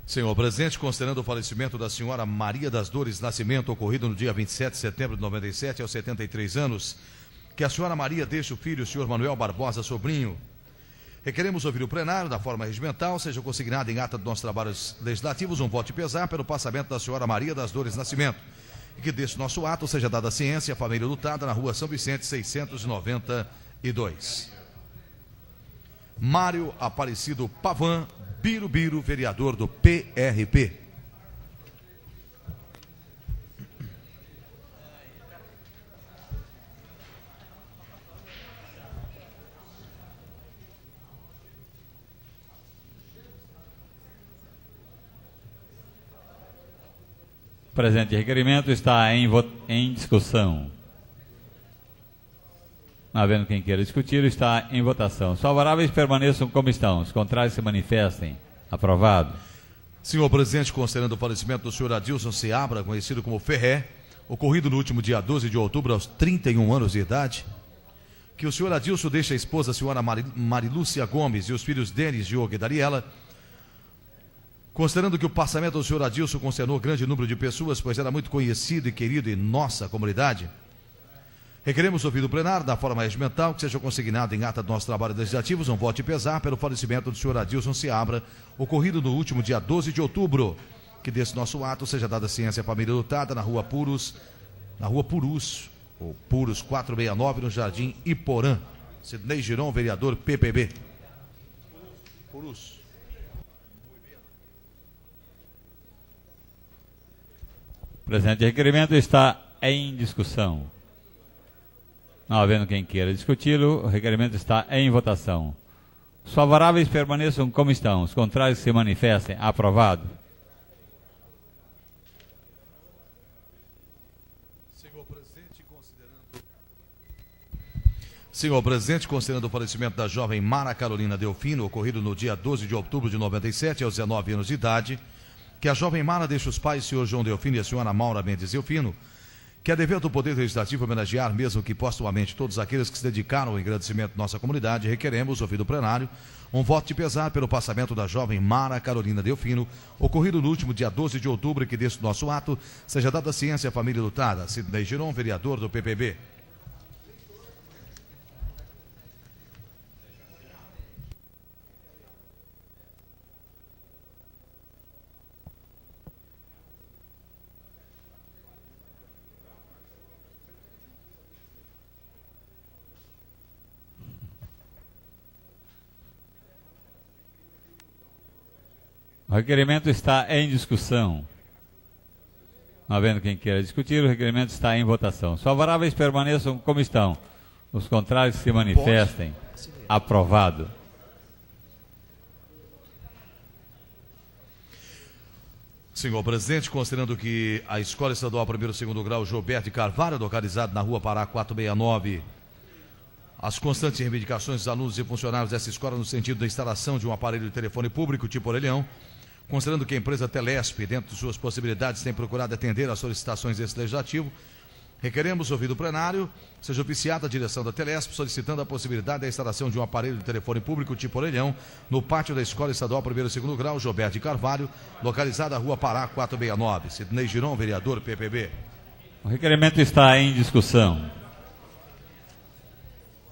Senhor presidente, considerando o falecimento da senhora Maria das Dores Nascimento, ocorrido no dia 27 de setembro de 97, aos 73 anos, que a senhora Maria deixe o filho, o senhor Manuel Barbosa Sobrinho, Requeremos ouvir o plenário da forma regimental, seja consignado em ata dos nossos trabalhos legislativos um voto de pesar pelo passamento da senhora Maria das Dores Nascimento. E que desse nosso ato seja dada ciência à família lutada na rua São Vicente, 692. Mário Aparecido Pavan, Birubiru, vereador do PRP. O presente requerimento está em discussão. Não havendo quem queira discutir, está em votação. Os favoráveis permaneçam como estão. Os contrários se manifestem. Aprovado. Senhor presidente, considerando o falecimento do senhor Adilson Seabra, conhecido como Ferré, ocorrido no último dia 12 de outubro, aos 31 anos de idade, que o senhor Adilson deixe a esposa, a senhora Marilúcia Gomes, e os filhos Denis, Diogo e Dariela. Considerando que o passamento do senhor Adilson concernou grande número de pessoas, pois era muito conhecido e querido em nossa comunidade, requeremos ouvir do plenário, da forma regimental, que seja consignado em ata dos nossos trabalhos legislativos um voto de pesar pelo falecimento do senhor Adilson Seabra, ocorrido no último dia 12 de outubro. Que desse nosso ato seja dada ciência à família lutada na rua Purus, ou Purus 469, no Jardim Iporã. Sidnei Giron, vereador PPB. Purus. O presente requerimento está em discussão. Não havendo quem queira discuti-lo, o requerimento está em votação. Os favoráveis permaneçam como estão. Os contrários se manifestem. Aprovado. Senhor presidente, considerando o falecimento da jovem Mara Carolina Delfino, ocorrido no dia 12 de outubro de 97, aos 19 anos de idade, que a jovem Mara deixe os pais, senhor João Delfino e a senhora Maura Mendes Delfino, que é dever do Poder Legislativo homenagear, mesmo que postumamente, todos aqueles que se dedicaram ao engrandecimento de nossa comunidade. Requeremos, ouvido o plenário, um voto de pesar pelo passamento da jovem Mara Carolina Delfino, ocorrido no último dia 12 de outubro, e que desse nosso ato seja dada ciência à família lutada. Sidnei Giron, vereador do PPB. O requerimento está em discussão. Não havendo quem queira discutir, o requerimento está em votação. Os favoráveis permaneçam como estão. Os contrários se manifestem. Aprovado. Senhor presidente, considerando que a Escola Estadual 1º e 2º Grau Gilberto de Carvalho, localizada na rua Pará 469, as constantes reivindicações dos alunos e funcionários dessa escola no sentido da instalação de um aparelho de telefone público tipo orelhão, considerando que a empresa Telesp, dentro de suas possibilidades, tem procurado atender às solicitações desse legislativo, requeremos, ouvido o plenário, seja oficiada a direção da Telesp solicitando a possibilidade da instalação de um aparelho de telefone público tipo orelhão no pátio da Escola Estadual 1º e 2º Grau Gilberto de Carvalho, localizada na rua Pará 469. Sidnei Giron, vereador PPB. O requerimento está em discussão.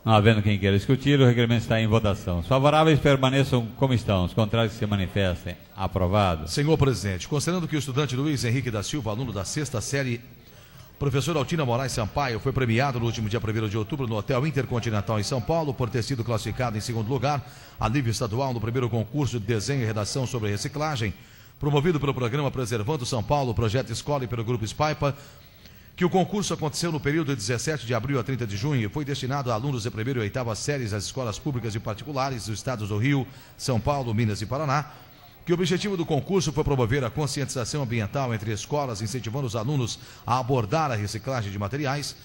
Não havendo quem queira discutir, o requerimento está em votação. Os favoráveis permaneçam como estão. Os contrários se manifestem. Aprovado. Senhor presidente, considerando que o estudante Luiz Henrique da Silva, aluno da 6ª série, professor Altina Moraes Sampaio, foi premiado no último dia 1º de outubro no Hotel Intercontinental em São Paulo por ter sido classificado em segundo lugar a nível estadual no primeiro concurso de desenho e redação sobre reciclagem, promovido pelo programa Preservando São Paulo, Projeto Escola e pelo Grupo Spaipa, que o concurso aconteceu no período de 17 de abril a 30 de junho e foi destinado a alunos de 1ª e 8ª séries das escolas públicas e particulares dos estados do Rio, São Paulo, Minas e Paraná, que o objetivo do concurso foi promover a conscientização ambiental entre escolas, incentivando os alunos a abordar a reciclagem de materiais,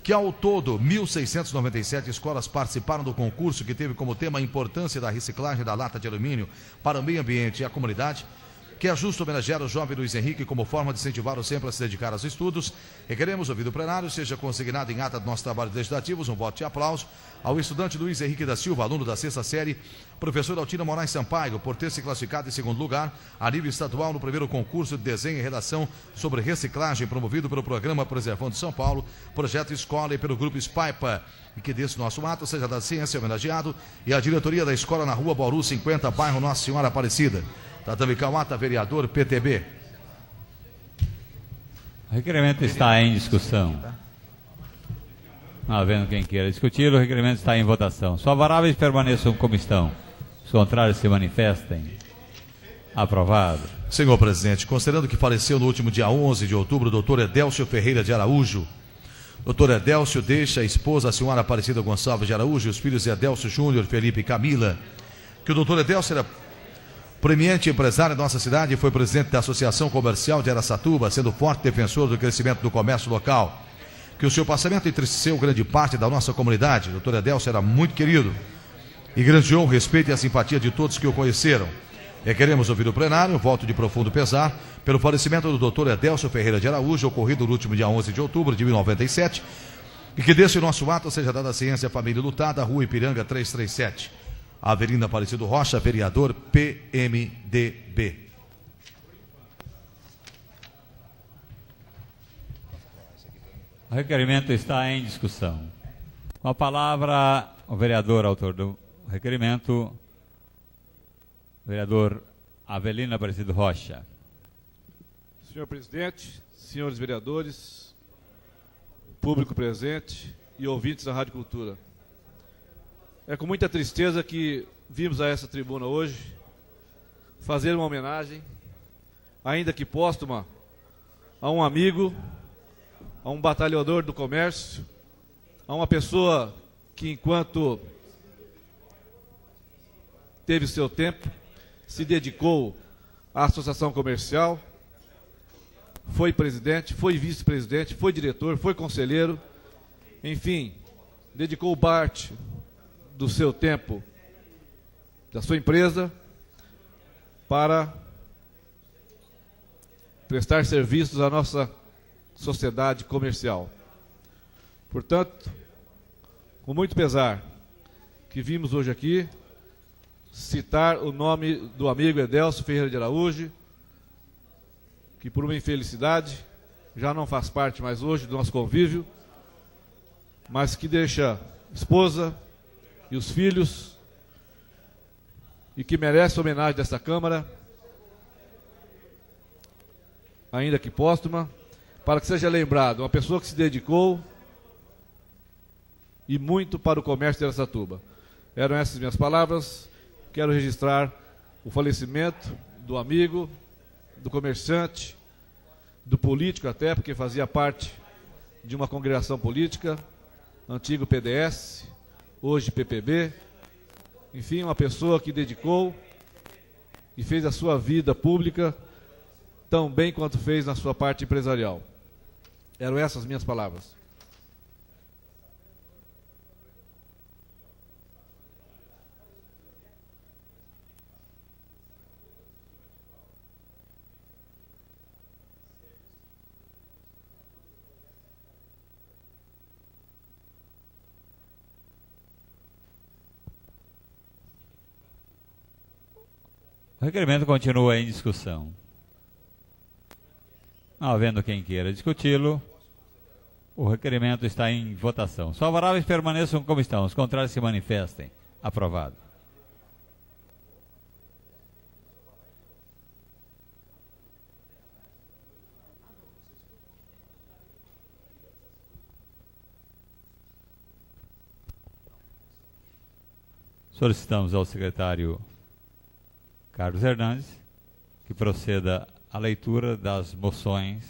que ao todo 1.697 escolas participaram do concurso, que teve como tema a importância da reciclagem da lata de alumínio para o meio ambiente e a comunidade, que é justo homenagear o jovem Luiz Henrique como forma de incentivá-lo sempre a se dedicar aos estudos. Requeremos, ouvido o plenário, seja consignado em ata do nosso trabalho legislativo um voto de aplauso ao estudante Luiz Henrique da Silva, aluno da 6ª série, professor Altina Moraes Sampaio, por ter se classificado em segundo lugar a nível estadual no primeiro concurso de desenho e redação sobre reciclagem promovido pelo Programa Preservando São Paulo, Projeto Escola e pelo Grupo Spaipa. E que desse nosso ato seja da ciência homenageado e a diretoria da escola na Rua Bauru 50, bairro Nossa Senhora Aparecida. Tatame Kawata, vereador, PTB. O requerimento está em discussão. Não havendo quem queira discutir, o requerimento está em votação. Os favoráveis permaneçam como estão. Os contrários se manifestem. Aprovado. Senhor presidente, considerando que faleceu no último dia 11 de outubro o Dr. Edélcio Ferreira de Araújo, Dr. Edélcio deixa a esposa, a senhora Aparecida Gonçalves de Araújo, e os filhos Edélcio Júnior, Felipe e Camila, que o Dr. Edélcio era premiante empresário da nossa cidade e foi presidente da Associação Comercial de Araçatuba, sendo forte defensor do crescimento do comércio local. Que o seu passamento entristeceu grande parte da nossa comunidade. O Dr. Edélcio era muito querido e grandeou o respeito e a simpatia de todos que o conheceram. Requeremos ouvir o plenário um voto de profundo pesar pelo falecimento do Dr. Edélcio Ferreira de Araújo, ocorrido no último dia 11 de outubro de 1997, e que desse nosso ato seja dada a ciência à família lutada, Rua Ipiranga 337. Avelino Aparecido Rocha, vereador, PMDB. O requerimento está em discussão. Com a palavra, o vereador autor do requerimento, vereador Avelino Aparecido Rocha. Senhor presidente, senhores vereadores, público presente e ouvintes da Rádio Cultura. É com muita tristeza que vimos a essa tribuna hoje fazer uma homenagem, ainda que póstuma, a um amigo, a um batalhador do comércio, a uma pessoa que, enquanto teve seu tempo, se dedicou à associação comercial, foi presidente, foi vice-presidente, foi diretor, foi conselheiro, enfim, dedicou parte do seu tempo, da sua empresa, para prestar serviços à nossa sociedade comercial. Portanto, com muito pesar que vimos hoje aqui citar o nome do amigo Edélcio Ferreira de Araújo, que por uma infelicidade já não faz parte mais hoje do nosso convívio, mas que deixa esposa e os filhos e que merece a homenagem desta Câmara, ainda que póstuma, para que seja lembrado uma pessoa que se dedicou e muito para o comércio de Araçatuba. Eram essas minhas palavras. Quero registrar o falecimento do amigo, do comerciante, do político até, porque fazia parte de uma congregação política, antigo PDS, hoje PPB, enfim, uma pessoa que dedicou e fez a sua vida pública tão bem quanto fez na sua parte empresarial. Eram essas minhas palavras. O requerimento continua em discussão. Não havendo quem queira discuti-lo, o requerimento está em votação. Os favoráveis permaneçam como estão, os contrários se manifestem. Aprovado. Solicitamos ao secretário Carlos Hernandes que proceda à leitura das moções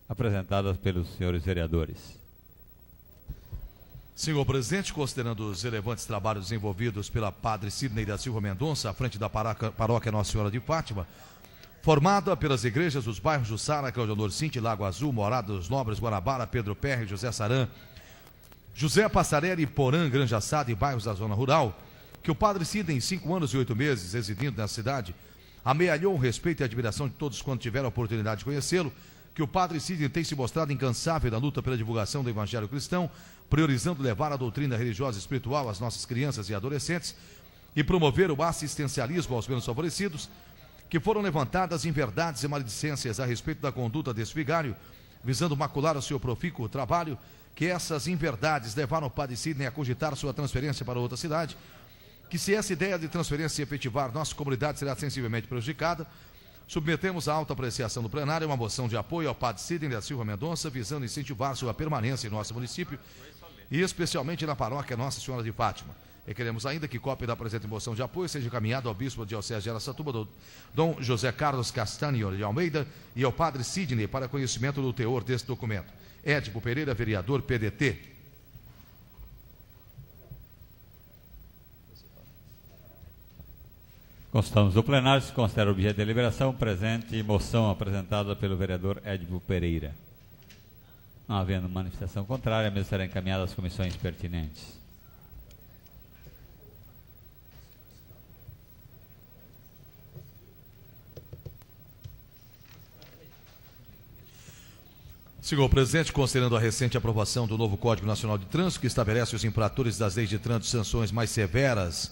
apresentadas pelos senhores vereadores. Senhor presidente, considerando os relevantes trabalhos desenvolvidos pela Padre Sidney da Silva Mendonça, à frente da paróquia Nossa Senhora de Fátima, formada pelas igrejas dos bairros Jussara, Cláudio Honor Cinti, Lago Azul, Morada dos Nobres, Guanabara, Pedro Perry, José Saran, José Passarelli, Porã, Granja Assada e bairros da zona rural, que o Padre Sidney, em 5 anos e 8 meses, residindo na cidade, amealhou o respeito e a admiração de todos quando tiveram a oportunidade de conhecê-lo, que o padre Sidney tem se mostrado incansável na luta pela divulgação do Evangelho cristão, priorizando levar a doutrina religiosa e espiritual às nossas crianças e adolescentes e promover o assistencialismo aos menos favorecidos, que foram levantadas inverdades e maledicências a respeito da conduta desse vigário, visando macular o seu profícuo trabalho, que essas inverdades levaram o padre Sidney a cogitar sua transferência para outra cidade, que se essa ideia de transferência se efetivar, nossa comunidade será sensivelmente prejudicada. Submetemos à alta apreciação do plenário uma moção de apoio ao padre Sidney da Silva Mendonça, visando incentivar sua permanência em nosso município e especialmente na paróquia Nossa Senhora de Fátima. E queremos ainda que cópia da presente moção de apoio seja encaminhada ao bispo de Diocese de Araçatuba, Dom José Carlos Castanho de Almeida, e ao padre Sidney para conhecimento do teor deste documento. Édipo Pereira, vereador, PDT. Constamos do plenário, se considera objeto de deliberação, presente moção apresentada pelo vereador Édipo Pereira. Não havendo manifestação contrária, a mesa será encaminhada às comissões pertinentes. Senhor presidente, considerando a recente aprovação do novo Código Nacional de Trânsito, que estabelece os infratores das leis de trânsito sanções mais severas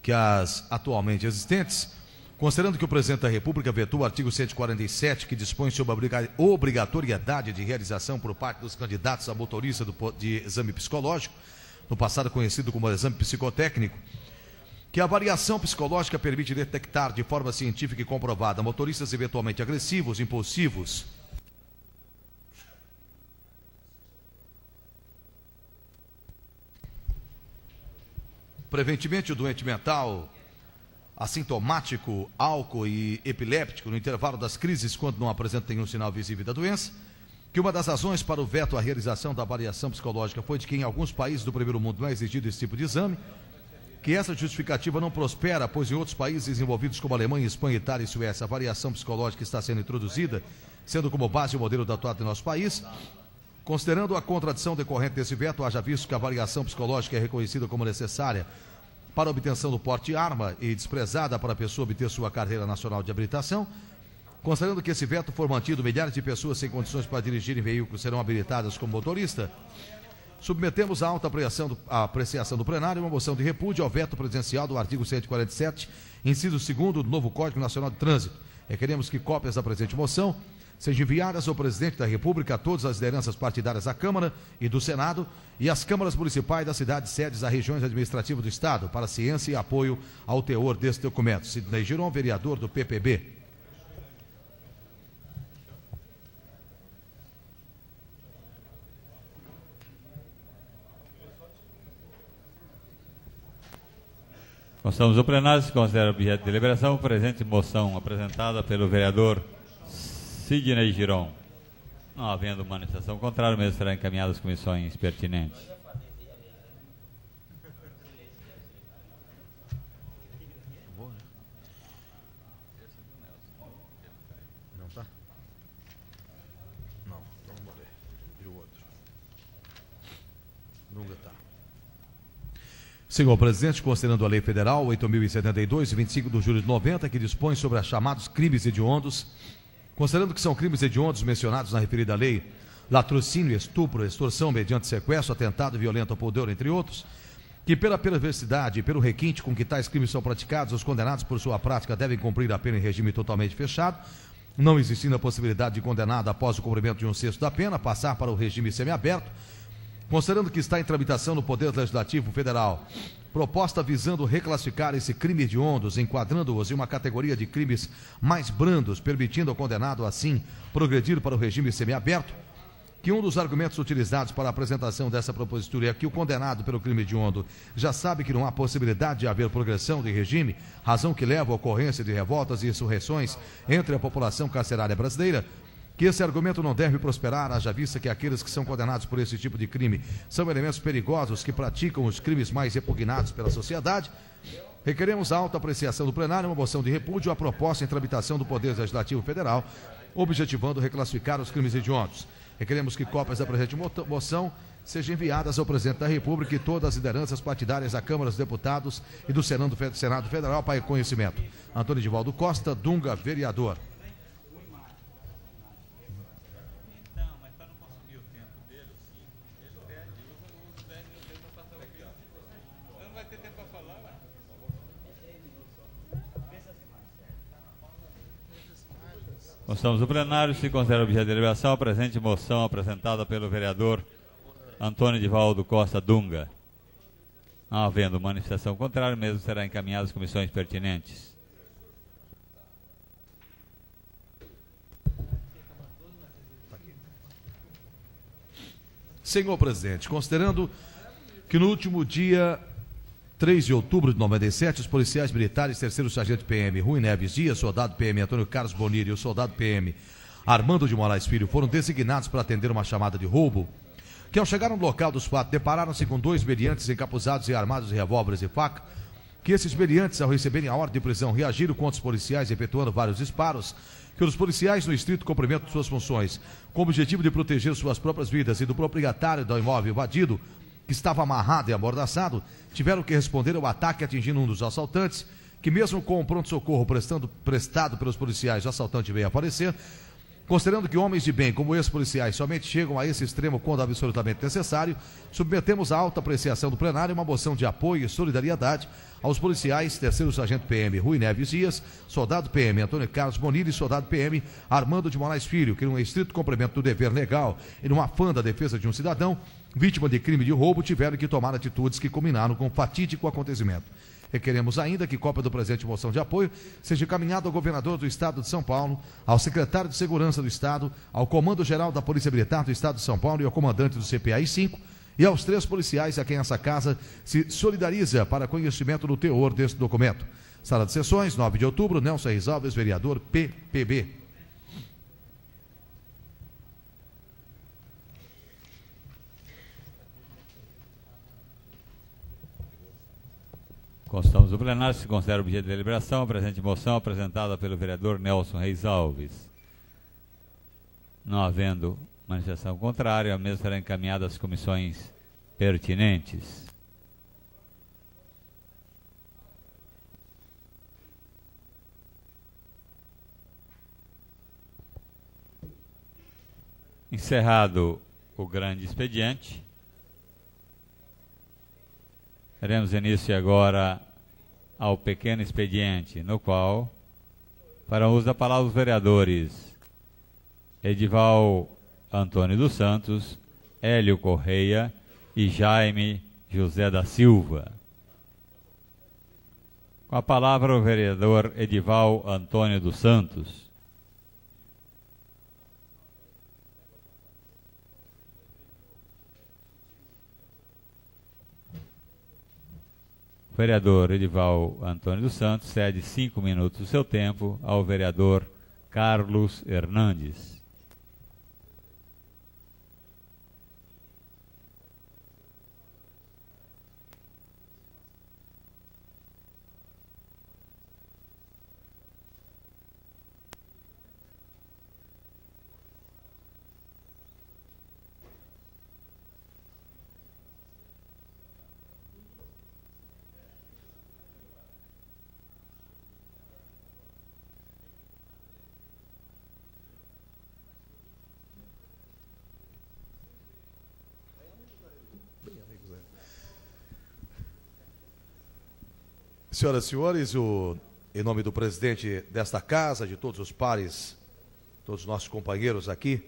que as atualmente existentes, considerando que o presidente da República vetou o artigo 147, que dispõe sobre a obrigatoriedade de realização por parte dos candidatos a motorista de exame psicológico, no passado conhecido como exame psicotécnico, que a avaliação psicológica permite detectar de forma científica e comprovada motoristas eventualmente agressivos, impulsivos, preventivamente o doente mental, assintomático, álcool e epiléptico no intervalo das crises quando não apresenta nenhum sinal visível da doença, que uma das razões para o veto à realização da avaliação psicológica foi de que em alguns países do primeiro mundo não é exigido esse tipo de exame, que essa justificativa não prospera, pois em outros países desenvolvidos como Alemanha, Espanha, Itália e Suécia, a avaliação psicológica está sendo introduzida, sendo como base o modelo adotado em nosso país. Considerando a contradição decorrente desse veto, haja visto que a avaliação psicológica é reconhecida como necessária para a obtenção do porte de arma e desprezada para a pessoa obter sua carteira nacional de habilitação, considerando que esse veto for mantido, milhares de pessoas sem condições para dirigir em veículos serão habilitadas como motorista, submetemos à alta apreciação do plenário uma moção de repúdio ao veto presidencial do artigo 147, inciso 2º do novo Código Nacional de Trânsito. Requeremos que cópias da presente moção sejam enviadas ao presidente da República, a todas as lideranças partidárias da Câmara e do Senado e às câmaras municipais das cidades sedes das regiões administrativas do Estado, para ciência e apoio ao teor deste documento. Sidney Giron, vereador do PPB. Constamos do plenário, se considera objeto de deliberação, presente moção apresentada pelo vereador Sidney Giron. Não havendo manifestação contrária, o mesmo será encaminhado às comissões pertinentes. Não tá? Não, vamos ler. E o outro? Nunca tá. Senhor presidente, considerando a Lei Federal 8.072, 25 de julho de 90, que dispõe sobre os chamados crimes hediondos, considerando que são crimes hediondos mencionados na referida lei, latrocínio, estupro, extorsão mediante sequestro, atentado violento ao poder, entre outros, que pela perversidade e pelo requinte com que tais crimes são praticados, os condenados por sua prática devem cumprir a pena em regime totalmente fechado, não existindo a possibilidade de condenado após o cumprimento de 1/6 da pena passar para o regime semiaberto, considerando que está em tramitação no Poder Legislativo Federal proposta visando reclassificar esse crime hediondos, enquadrando-os em uma categoria de crimes mais brandos, permitindo ao condenado, assim, progredir para o regime semiaberto, que um dos argumentos utilizados para a apresentação dessa propositura é que o condenado pelo crime hediondo já sabe que não há possibilidade de haver progressão de regime, razão que leva à ocorrência de revoltas e insurreições entre a população carcerária brasileira, que esse argumento não deve prosperar, haja vista que aqueles que são condenados por esse tipo de crime são elementos perigosos que praticam os crimes mais repugnados pela sociedade. Requeremos a alta apreciação do plenário uma moção de repúdio à proposta em tramitação do Poder Legislativo Federal, objetivando reclassificar os crimes hediondos. Requeremos que cópias da presente moção sejam enviadas ao presidente da República e todas as lideranças partidárias da Câmara dos Deputados e do Senado Federal para conhecimento. Antônio Edivaldo Costa Dunga, vereador. Constamos do plenário, se considera objeto de deliberação a presente moção apresentada pelo vereador Antônio Edivaldo Costa Dunga. Não havendo manifestação contrária, mesmo será encaminhado às comissões pertinentes. Senhor presidente, considerando que no último dia 3 de outubro de 97, os policiais militares, terceiro sargento PM Rui Neves Dias, soldado PM Antônio Carlos Bonini e o soldado PM Armando de Moraes Filho foram designados para atender uma chamada de roubo, que ao chegar no local dos fatos, depararam-se com 2 meliantes encapuzados e armados de revólveres e faca, que esses meliantes, ao receberem a ordem de prisão, reagiram contra os policiais, efetuando vários disparos, que os policiais, no estrito cumprimento de suas funções, com o objetivo de proteger suas próprias vidas e do proprietário do imóvel invadido, que estava amarrado e amordaçado, tiveram que responder ao ataque atingindo um dos assaltantes, que mesmo com o pronto-socorro prestado pelos policiais, o assaltante veio a falecer. Considerando que homens de bem, como esses policiais, somente chegam a esse extremo quando absolutamente necessário, submetemos à alta apreciação do plenário uma moção de apoio e solidariedade aos policiais, terceiro sargento PM Rui Neves Dias, soldado PM Antônio Carlos Bonini e soldado PM Armando de Moraes Filho, que num estrito cumprimento do dever legal e num afã da defesa de um cidadão, vítima de crime de roubo, tiveram que tomar atitudes que culminaram com o fatídico acontecimento. Requeremos ainda que cópia do presente moção de apoio seja encaminhada ao governador do Estado de São Paulo, ao secretário de Segurança do Estado, ao Comando-Geral da Polícia Militar do Estado de São Paulo e ao comandante do CPAI 5 e aos 3 policiais a quem essa casa se solidariza para conhecimento do teor deste documento. Sala de Sessões, 9 de outubro, Nelson Reis Alves, vereador PPB. Constamos do plenário, se considera objeto de deliberação a presente moção apresentada pelo vereador Nelson Reis Alves. Não havendo manifestação contrária, a mesma será encaminhada às comissões pertinentes. Encerrado o grande expediente, daremos início agora ao pequeno expediente, no qual, para uso da palavra dos vereadores Edival Antônio dos Santos, Hélio Correia e Jaime José da Silva. Com a palavra o vereador Edival Antônio dos Santos. O vereador Edival Antônio dos Santos cede 5 minutos do seu tempo ao vereador Carlos Hernandes. Senhoras e senhores, em nome do presidente desta casa, de todos os pares, todos os nossos companheiros aqui,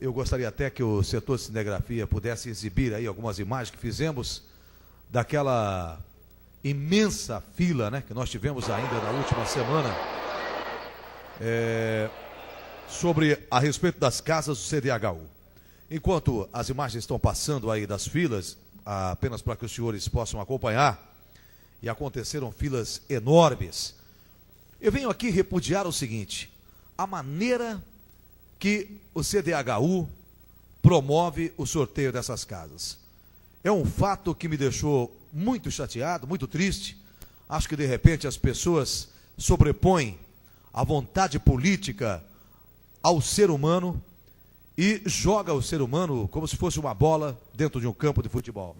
eu gostaria até que o setor de cinegrafia pudesse exibir aí algumas imagens que fizemos daquela imensa fila, né, que nós tivemos ainda na última semana, a respeito das casas do CDHU. Enquanto as imagens estão passando aí das filas, apenas para que os senhores possam acompanhar, e aconteceram filas enormes, eu venho aqui repudiar o seguinte: a maneira que o CDHU promove o sorteio dessas casas. É um fato que me deixou muito chateado, muito triste. Acho que de repente as pessoas sobrepõem a vontade política ao ser humano e joga o ser humano como se fosse uma bola dentro de um campo de futebol.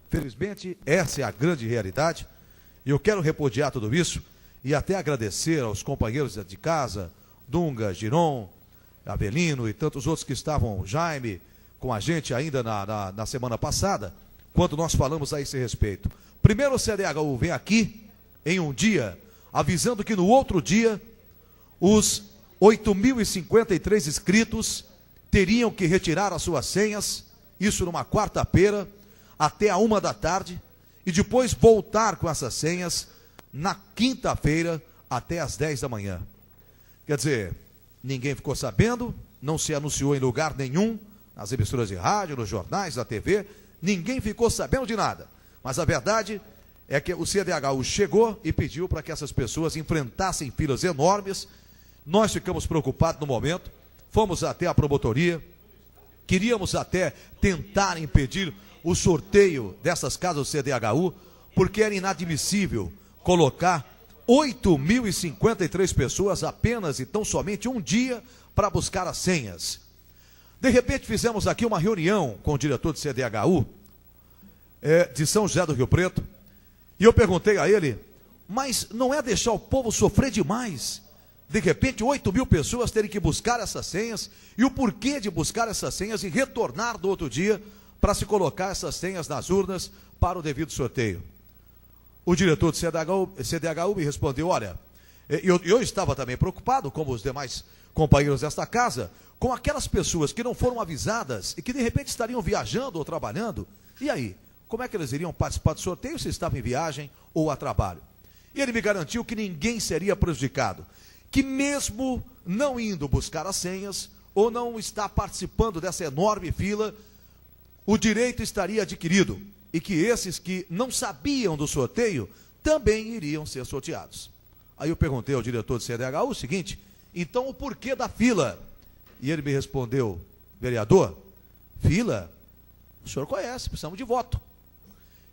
Felizmente, essa é a grande realidade, e eu quero repudiar tudo isso e até agradecer aos companheiros de casa, Dunga, Giron, Avelino e tantos outros que estavam, Jaime, com a gente ainda na semana passada, quando nós falamos a esse respeito. Primeiro o CDHU vem aqui em um dia, avisando que no outro dia, os 8.053 inscritos teriam que retirar as suas senhas, isso numa quarta-feira, até a 13h, e depois voltar com essas senhas na quinta-feira, até às 10 da manhã. Quer dizer, ninguém ficou sabendo, não se anunciou em lugar nenhum, nas emissoras de rádio, nos jornais, na TV, ninguém ficou sabendo de nada. Mas a verdade é que o CDHU chegou e pediu para que essas pessoas enfrentassem filas enormes. Nós ficamos preocupados no momento, fomos até a promotoria, queríamos até tentar impedir o sorteio dessas casas do CDHU, porque era inadmissível colocar 8.053 pessoas apenas e tão somente um dia para buscar as senhas. De repente fizemos aqui uma reunião com o diretor do CDHU, de São José do Rio Preto, e eu perguntei a ele, mas não é deixar o povo sofrer demais? De repente 8.000 pessoas terem que buscar essas senhas, e o porquê de buscar essas senhas e retornar do outro dia para se colocar essas senhas nas urnas para o devido sorteio. O diretor do CDHU me respondeu, olha, eu estava também preocupado, como os demais companheiros desta casa, com aquelas pessoas que não foram avisadas e que de repente estariam viajando ou trabalhando, e aí? Como é que eles iriam participar do sorteio se estavam em viagem ou a trabalho? E ele me garantiu que ninguém seria prejudicado, que mesmo não indo buscar as senhas, ou não estar participando dessa enorme fila, o direito estaria adquirido, e que esses que não sabiam do sorteio, também iriam ser sorteados. Aí eu perguntei ao diretor do CDHU o seguinte, então o porquê da fila? E ele me respondeu, vereador, fila? O senhor conhece, precisamos de voto.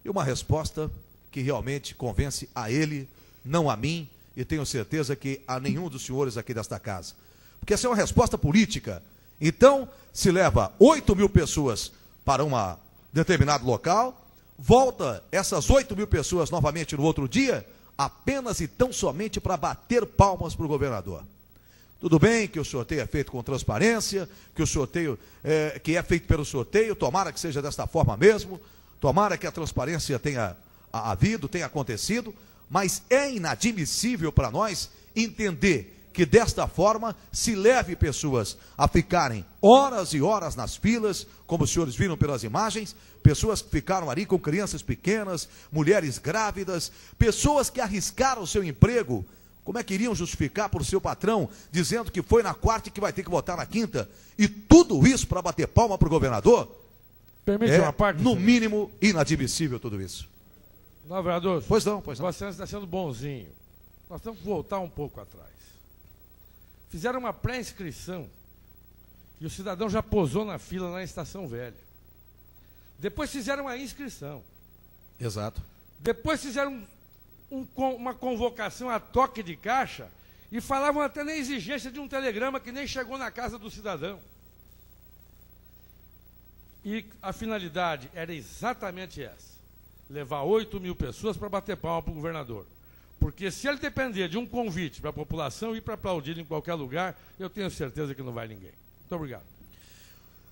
E uma resposta que realmente convence a ele, não a mim, e tenho certeza que a nenhum dos senhores aqui desta casa. Porque essa é uma resposta política. Então, se leva 8.000 pessoas para um determinado local, volta essas 8.000 pessoas novamente no outro dia, apenas e tão somente para bater palmas para o governador. Tudo bem que o sorteio é feito com transparência, que o sorteio que é feito pelo sorteio, tomara que seja desta forma mesmo, tomara que a transparência tenha havido, tenha acontecido, mas é inadmissível para nós entender que desta forma se leve pessoas a ficarem horas e horas nas filas, como os senhores viram pelas imagens, pessoas que ficaram ali com crianças pequenas, mulheres grávidas, pessoas que arriscaram o seu emprego. Como é que iriam justificar por seu patrão, dizendo que foi na quarta e que vai ter que votar na quinta? E tudo isso para bater palma para o governador? Permite uma parte? No mínimo, inadmissível tudo isso. Não, vereador? Pois não, pois não. Vossa Excelência está sendo bonzinho. Nós temos que voltar um pouco atrás. Fizeram uma pré-inscrição e o cidadão já posou na fila na Estação Velha. Depois fizeram a inscrição. Exato. Depois fizeram uma convocação a toque de caixa e falavam até na exigência de um telegrama que nem chegou na casa do cidadão. E a finalidade era exatamente essa, levar 8.000 pessoas para bater palma para o governador. Porque se ele depender de um convite para a população ir para aplaudir em qualquer lugar, eu tenho certeza que não vai ninguém. Muito obrigado.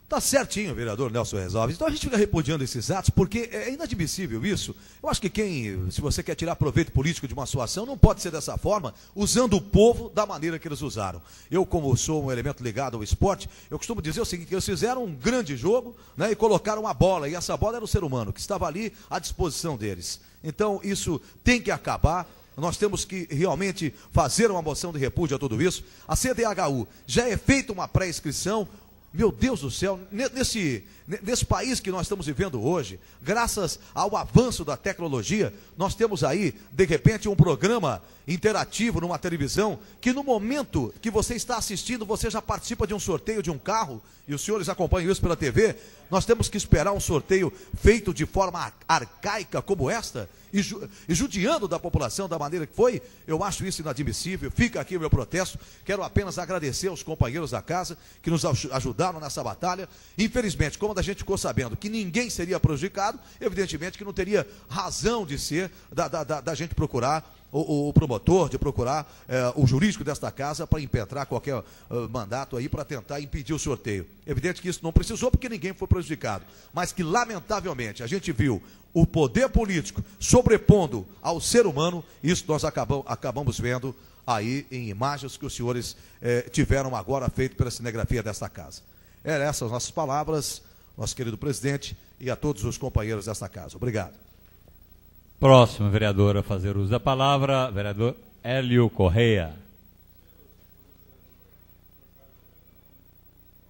Tá certinho, vereador Nelson Resolves. Então a gente fica repudiando esses atos, porque é inadmissível isso. Eu acho que se você quer tirar proveito político de uma situação, não pode ser dessa forma, usando o povo da maneira que eles usaram. Eu, como sou um elemento ligado ao esporte, eu costumo dizer o seguinte, que eles fizeram um grande jogo, né, e colocaram uma bola, e essa bola era o ser humano, que estava ali à disposição deles. Então isso tem que acabar. Nós temos que realmente fazer uma moção de repúdio a tudo isso. A CDHU já é feita uma pré-inscrição. Meu Deus do céu, nesse país que nós estamos vivendo hoje, graças ao avanço da tecnologia, nós temos aí, de repente, um programa interativo numa televisão, que no momento que você está assistindo, você já participa de um sorteio de um carro, e os senhores acompanham isso pela TV. Nós temos que esperar um sorteio feito de forma arcaica como esta. e judiando da população da maneira que foi, eu acho isso inadmissível. Fica aqui o meu protesto. Quero apenas agradecer aos companheiros da casa que nos ajudaram nessa batalha. Infelizmente, como a gente ficou sabendo que ninguém seria prejudicado, evidentemente que não teria razão de ser da gente procurar o promotor, de procurar o jurídico desta casa para impetrar qualquer mandato aí para tentar impedir o sorteio. Evidente que isso não precisou porque ninguém foi prejudicado, mas que lamentavelmente a gente viu o poder político sobrepondo ao ser humano. Isso nós acabamos vendo aí em imagens que os senhores tiveram agora feito pela cinegrafia desta casa. Eram essas as nossas palavras, nosso querido presidente, e a todos os companheiros desta casa. Obrigado. Próximo vereador a fazer uso da palavra, vereador Hélio Correia.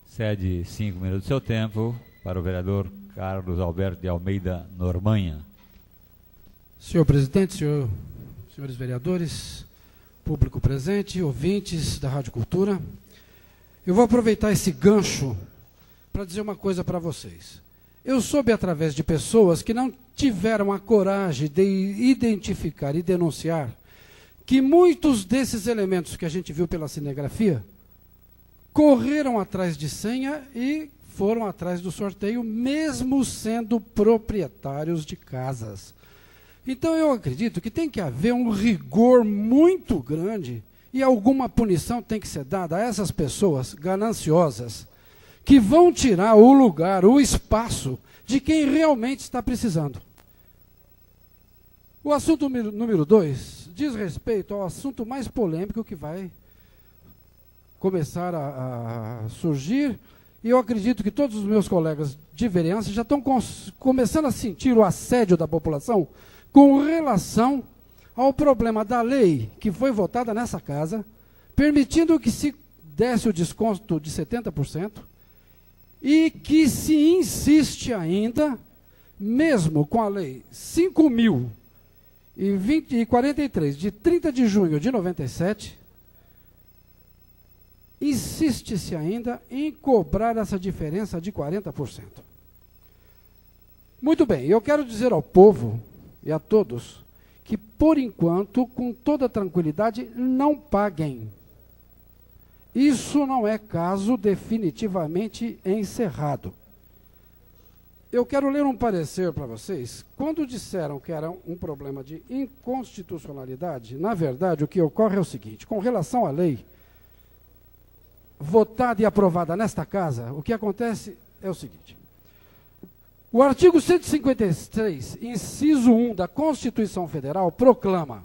Cede 5 minutos do seu tempo para o vereador Carlos Alberto de Almeida Normanha. Senhor presidente, senhores vereadores, público presente, ouvintes da Rádio Cultura, eu vou aproveitar esse gancho para dizer uma coisa para vocês. Eu soube através de pessoas que não tiveram a coragem de identificar e denunciar que muitos desses elementos que a gente viu pela cinegrafia correram atrás de senha e foram atrás do sorteio, mesmo sendo proprietários de casas. Então eu acredito que tem que haver um rigor muito grande e alguma punição tem que ser dada a essas pessoas gananciosas que vão tirar o lugar, o espaço de quem realmente está precisando. O assunto número 2 diz respeito ao assunto mais polêmico que vai começar a surgir, e eu acredito que todos os meus colegas de vereança já estão começando a sentir o assédio da população com relação ao problema da lei que foi votada nessa casa, permitindo que se desse o desconto de 70%, e que se insiste ainda, mesmo com a lei 5.043, de 30 de junho de 97, insiste-se ainda em cobrar essa diferença de 40%. Muito bem, eu quero dizer ao povo e a todos que, por enquanto, com toda tranquilidade, não paguem. Isso não é caso definitivamente encerrado. Eu quero ler um parecer para vocês. Quando disseram que era um problema de inconstitucionalidade, na verdade, o que ocorre é o seguinte: com relação à lei votada e aprovada nesta casa, o que acontece é o seguinte: o artigo 153, inciso 1 da Constituição Federal, proclama: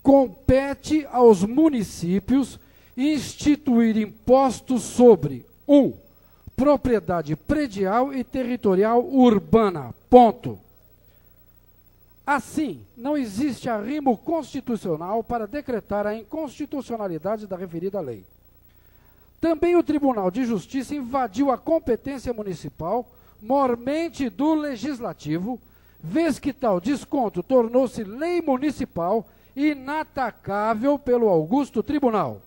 compete aos municípios instituir impostos sobre 1. Propriedade predial e territorial urbana. Ponto. Assim, não existe arrimo constitucional para decretar a inconstitucionalidade da referida lei. Também o Tribunal de Justiça invadiu a competência municipal, mormente do Legislativo, vez que tal desconto tornou-se lei municipal inatacável pelo Augusto Tribunal.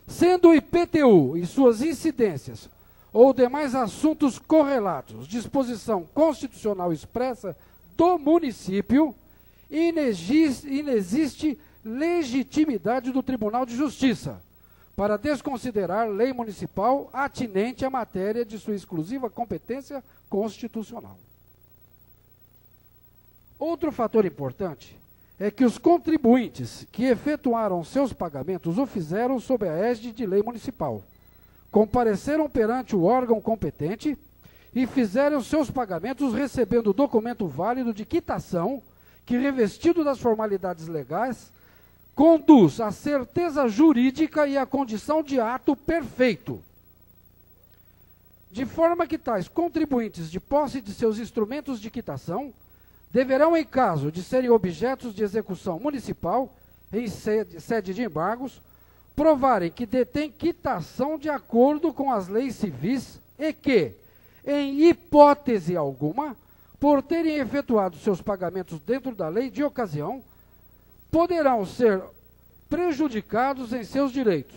Sendo o IPTU e suas incidências ou demais assuntos correlatos disposição constitucional expressa do município, inexiste legitimidade do Tribunal de Justiça para desconsiderar lei municipal atinente à matéria de sua exclusiva competência constitucional. Outro fator importante é que os contribuintes que efetuaram seus pagamentos o fizeram sob a égide de lei municipal, compareceram perante o órgão competente e fizeram seus pagamentos recebendo o documento válido de quitação que, revestido das formalidades legais, conduz à certeza jurídica e à condição de ato perfeito. De forma que tais contribuintes, de posse de seus instrumentos de quitação, deverão, em caso de serem objetos de execução municipal, em sede de embargos, provarem que detêm quitação de acordo com as leis civis e que, em hipótese alguma, por terem efetuado seus pagamentos dentro da lei de ocasião, poderão ser prejudicados em seus direitos.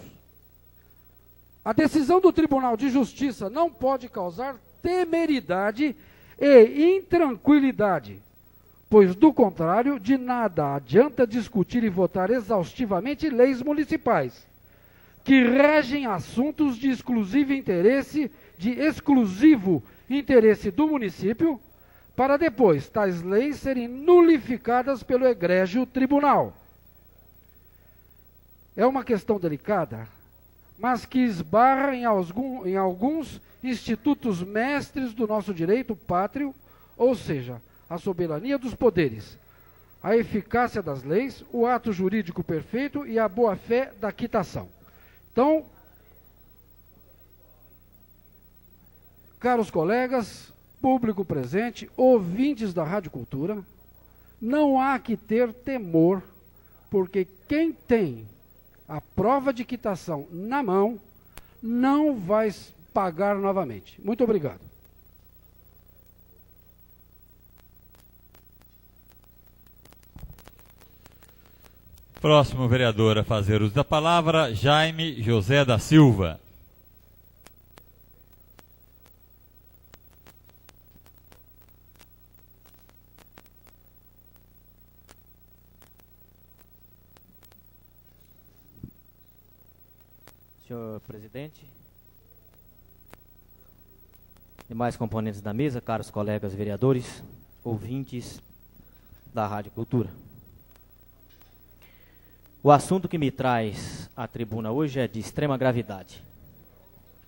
A decisão do Tribunal de Justiça não pode causar temeridade e intranquilidade, pois, do contrário, de nada adianta discutir e votar exaustivamente leis municipais, que regem assuntos de exclusivo interesse do município, para depois tais leis serem nulificadas pelo egrégio tribunal. É uma questão delicada, mas que esbarra em alguns institutos mestres do nosso direito pátrio, ou seja, a soberania dos poderes, a eficácia das leis, o ato jurídico perfeito e a boa-fé da quitação. Então, caros colegas, público presente, ouvintes da Rádio Cultura, não há que ter temor, porque quem tem a prova de quitação na mão não vai pagar novamente. Muito obrigado. Próximo vereador a fazer uso da palavra, Jaime José da Silva. Senhor presidente, demais componentes da mesa, caros colegas vereadores, ouvintes da Rádio Cultura. O assunto que me traz à tribuna hoje é de extrema gravidade.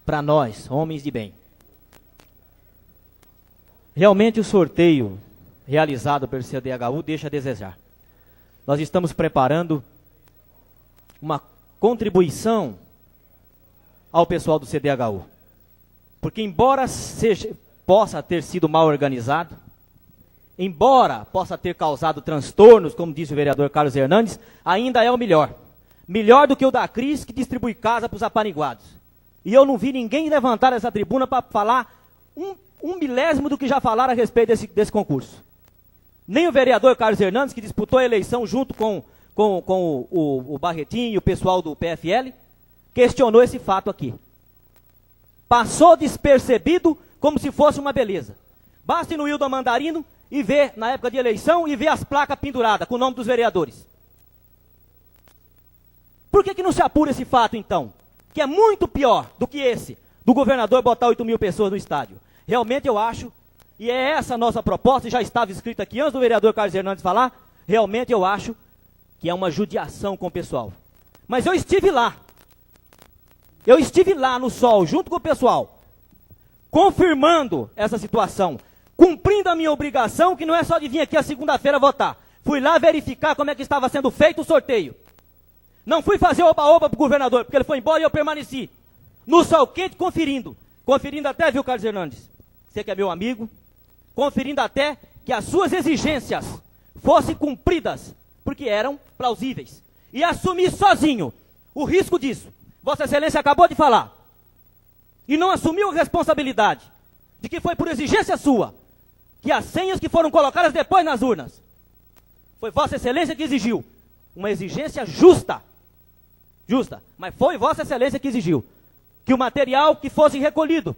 Para nós, homens de bem. Realmente o sorteio realizado pelo CDHU deixa a desejar. Nós estamos preparando uma contribuição ao pessoal do CDHU. Porque embora possa ter sido mal organizado, embora possa ter causado transtornos, como disse o vereador Carlos Hernandes, ainda é o melhor. Melhor do que o da Cris, que distribui casa para os apaniguados. E eu não vi ninguém levantar essa tribuna para falar um milésimo do que já falaram a respeito desse concurso. Nem o vereador Carlos Hernandes, que disputou a eleição junto com o Barretinho e o pessoal do PFL, questionou esse fato aqui. Passou despercebido como se fosse uma beleza. Basta ir no Hildo Mandarino e ver, na época de eleição, e ver as placas penduradas com o nome dos vereadores. Por que não se apura esse fato, então? Que é muito pior do que esse, do governador botar 8.000 pessoas no estádio. Realmente eu acho, e é essa a nossa proposta, e já estava escrito aqui antes do vereador Carlos Hernandes falar, realmente eu acho que é uma judiação com o pessoal. Mas eu estive lá. Eu estive lá no sol, junto com o pessoal, confirmando essa situação, cumprindo a minha obrigação, que não é só de vir aqui a segunda-feira votar. Fui lá verificar como é que estava sendo feito o sorteio. Não fui fazer oba-oba para o governador, porque ele foi embora e eu permaneci. No sol quente, conferindo. Conferindo até, viu, Carlos Hernandes? Você que é meu amigo. Conferindo até que as suas exigências fossem cumpridas, porque eram plausíveis. E assumi sozinho o risco disso. Vossa Excelência acabou de falar. E não assumiu a responsabilidade de que foi por exigência sua que as senhas que foram colocadas depois nas urnas, foi Vossa Excelência que exigiu. Uma exigência justa. Justa. Mas foi Vossa Excelência que exigiu que o material que fosse recolhido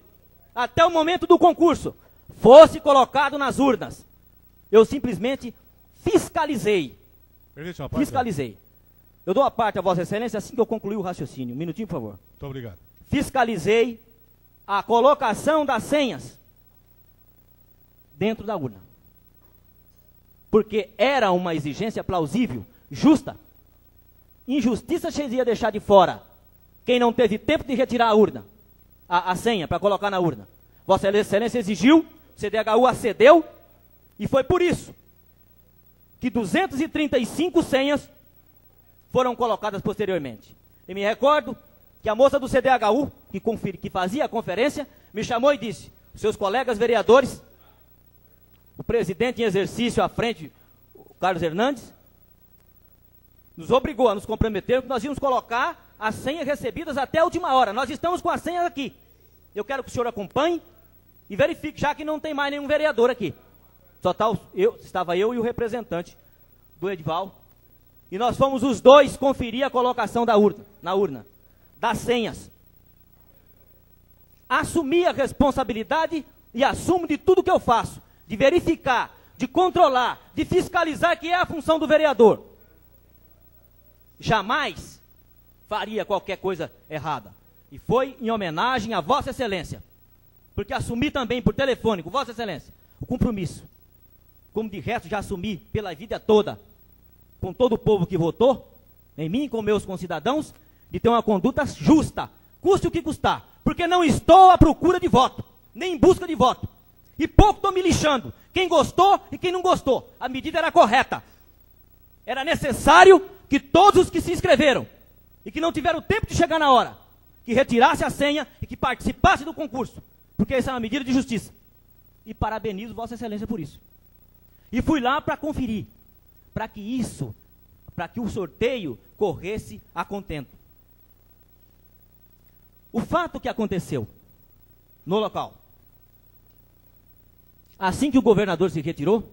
até o momento do concurso fosse colocado nas urnas. Eu simplesmente fiscalizei. Fiscalizei. Eu dou a parte a Vossa Excelência assim que eu concluir o raciocínio. Um minutinho, por favor. Muito obrigado. Fiscalizei a colocação das senhas dentro da urna. Porque era uma exigência plausível, justa. Injustiça seria deixar de fora quem não teve tempo de retirar a urna, a senha para colocar na urna. Vossa Excelência exigiu, o CDHU acedeu, e foi por isso que 235 senhas foram colocadas posteriormente. E me recordo que a moça do CDHU, que fazia a conferência, me chamou e disse: seus colegas vereadores, o presidente em exercício à frente, o Carlos Hernandes, nos obrigou a nos comprometer que nós íamos colocar as senhas recebidas até a última hora. Nós estamos com as senhas aqui. Eu quero que o senhor acompanhe e verifique, já que não tem mais nenhum vereador aqui. Só estava eu e o representante do Edival. E nós fomos os dois conferir a colocação na urna, das senhas. Assumi a responsabilidade e assumo de tudo que eu faço, de verificar de controlar, de fiscalizar, que é a função do vereador, jamais faria qualquer coisa errada. E foi em homenagem a Vossa Excelência, porque assumi também por telefone com Vossa Excelência o compromisso, como de resto já assumi pela vida toda, com todo o povo que votou em mim, com meus concidadãos, de ter uma conduta justa, custe o que custar, porque não estou à procura de voto, nem em busca de voto, e pouco estou me lixando, quem gostou e quem não gostou. A medida era correta, era necessário que todos os que se inscreveram e que não tiveram tempo de chegar na hora, que retirasse a senha e que participasse do concurso, porque essa é uma medida de justiça. E parabenizo Vossa Excelência por isso. E fui lá para conferir, para que o sorteio corresse a contento. O fato que aconteceu no local, assim que o governador se retirou,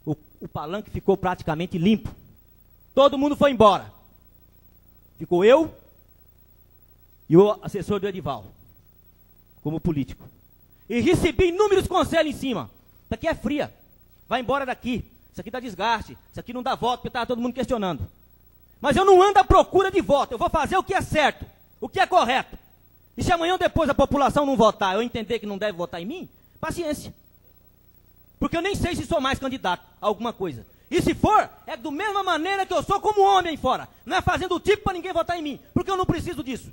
o palanque ficou praticamente limpo. Todo mundo foi embora. Ficou eu e o assessor do Edival, como político. E recebi inúmeros conselhos em cima. Isso aqui é fria. Vai embora daqui. Isso aqui dá desgaste. Isso aqui não dá voto, porque estava todo mundo questionando. Mas eu não ando à procura de voto. Eu vou fazer o que é certo, o que é correto. E se amanhã ou depois a população não votar, eu entender que não deve votar em mim, paciência. Porque eu nem sei se sou mais candidato a alguma coisa. E se for, é da mesma maneira que eu sou como homem aí fora. Não é fazendo o tipo para ninguém votar em mim, porque eu não preciso disso.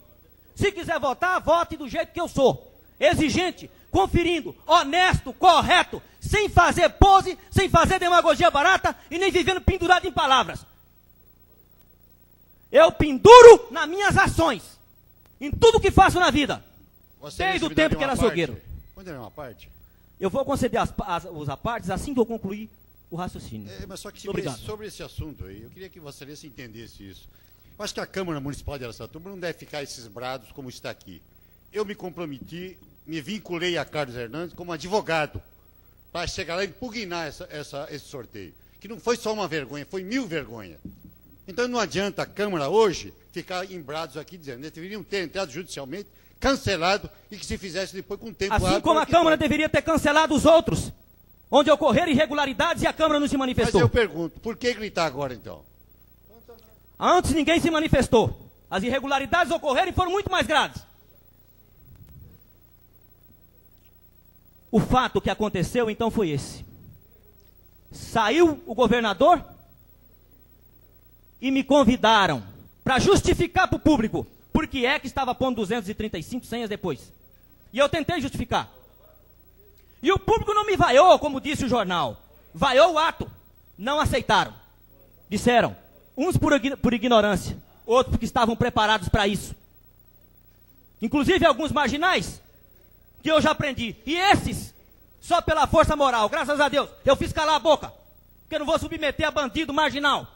Se quiser votar, vote do jeito que eu sou. Exigente, conferindo, honesto, correto, sem fazer pose, sem fazer demagogia barata e nem vivendo pendurado em palavras. Eu penduro nas minhas ações, em tudo que faço na vida, desde o tempo que era açougueiro. Pode dar uma parte? Eu vou conceder os apartes assim que eu concluir o raciocínio. Mas só que sobre esse assunto aí, eu queria que Vossa Excelência entendesse isso. Eu acho que a Câmara Municipal de Araçatuba não deve ficar esses brados como está aqui. Eu me comprometi, me vinculei a Carlos Hernandes como advogado para chegar lá e impugnar esse sorteio. Que não foi só uma vergonha, foi 1000 vergonhas. Então não adianta a Câmara hoje ficar em brados aqui dizendo, eles deveriam ter entrado judicialmente, cancelado e que se fizesse depois com tempo. Assim como a Câmara deveria ter cancelado os outros, onde ocorreram irregularidades e a Câmara não se manifestou. Mas eu pergunto, por que gritar agora então? Antes ninguém se manifestou. As irregularidades ocorreram e foram muito mais graves. O fato que aconteceu então foi esse. Saiu o governador e me convidaram para justificar para o público por que é que estava pondo 235 senhas depois. E eu tentei justificar. E o público não me vaiou, como disse o jornal. Vaiou o ato. Não aceitaram. Disseram, uns por ignorância, outros porque estavam preparados para isso. Inclusive alguns marginais, que eu já aprendi. E esses, só pela força moral, graças a Deus, eu fiz calar a boca. Porque eu não vou submeter a bandido marginal,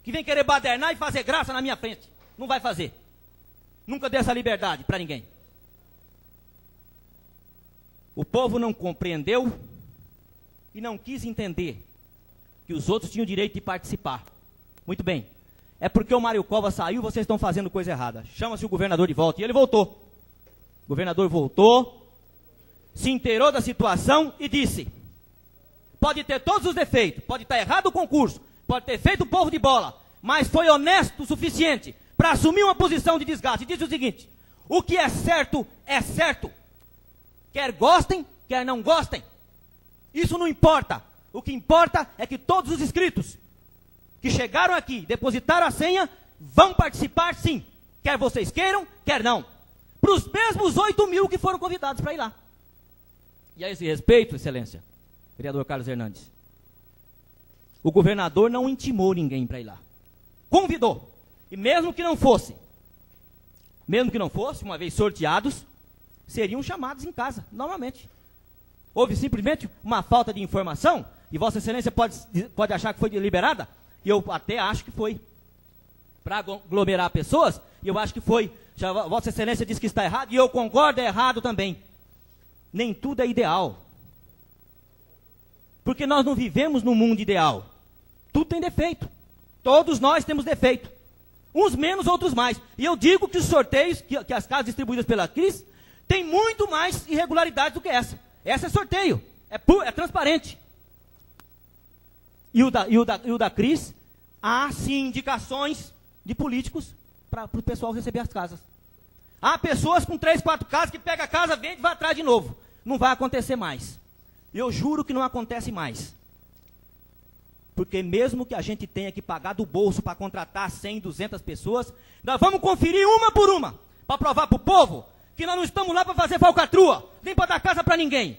que vem querer badernar e fazer graça na minha frente. Não vai fazer. Nunca dei essa liberdade para ninguém. O povo não compreendeu e não quis entender que os outros tinham o direito de participar. Muito bem. É porque o Mário Covas saiu, vocês estão fazendo coisa errada. Chama-se o governador de volta. E ele voltou. O governador voltou, se inteirou da situação e disse, pode ter todos os defeitos, pode estar errado o concurso, pode ter feito o povo de bola, mas foi honesto o suficiente para assumir uma posição de desgaste. E disse o seguinte, o que é certo, quer gostem, quer não gostem. Isso não importa. O que importa é que todos os inscritos que chegaram aqui, depositaram a senha, vão participar sim. Quer vocês queiram, quer não. Para os mesmos 8.000 que foram convidados para ir lá. E a esse respeito, Excelência, vereador Carlos Hernandes, o governador não intimou ninguém para ir lá. Convidou. E mesmo que não fosse, uma vez sorteados, seriam chamados em casa, normalmente. Houve simplesmente uma falta de informação, e Vossa Excelência pode achar que foi deliberada, e eu até acho que foi. Para aglomerar pessoas, e eu acho que foi. Já Vossa Excelência disse que está errado, e eu concordo, é errado também. Nem tudo é ideal. Porque nós não vivemos num mundo ideal. Tudo tem defeito. Todos nós temos defeito. Uns menos, outros mais. E eu digo que os sorteios, que as casas distribuídas pela CRIS, tem muito mais irregularidades do que essa. Essa é sorteio. É transparente. e o da Cris, há sim indicações de políticos para o pessoal receber as casas. Há pessoas com 3, 4 casas que pega a casa, vende e vai atrás de novo. Não vai acontecer mais. Eu juro que não acontece mais. Porque mesmo que a gente tenha que pagar do bolso para contratar 100, 200 pessoas, nós vamos conferir uma por uma, para provar para o povo que nós não estamos lá para fazer falcatrua, nem para dar casa para ninguém.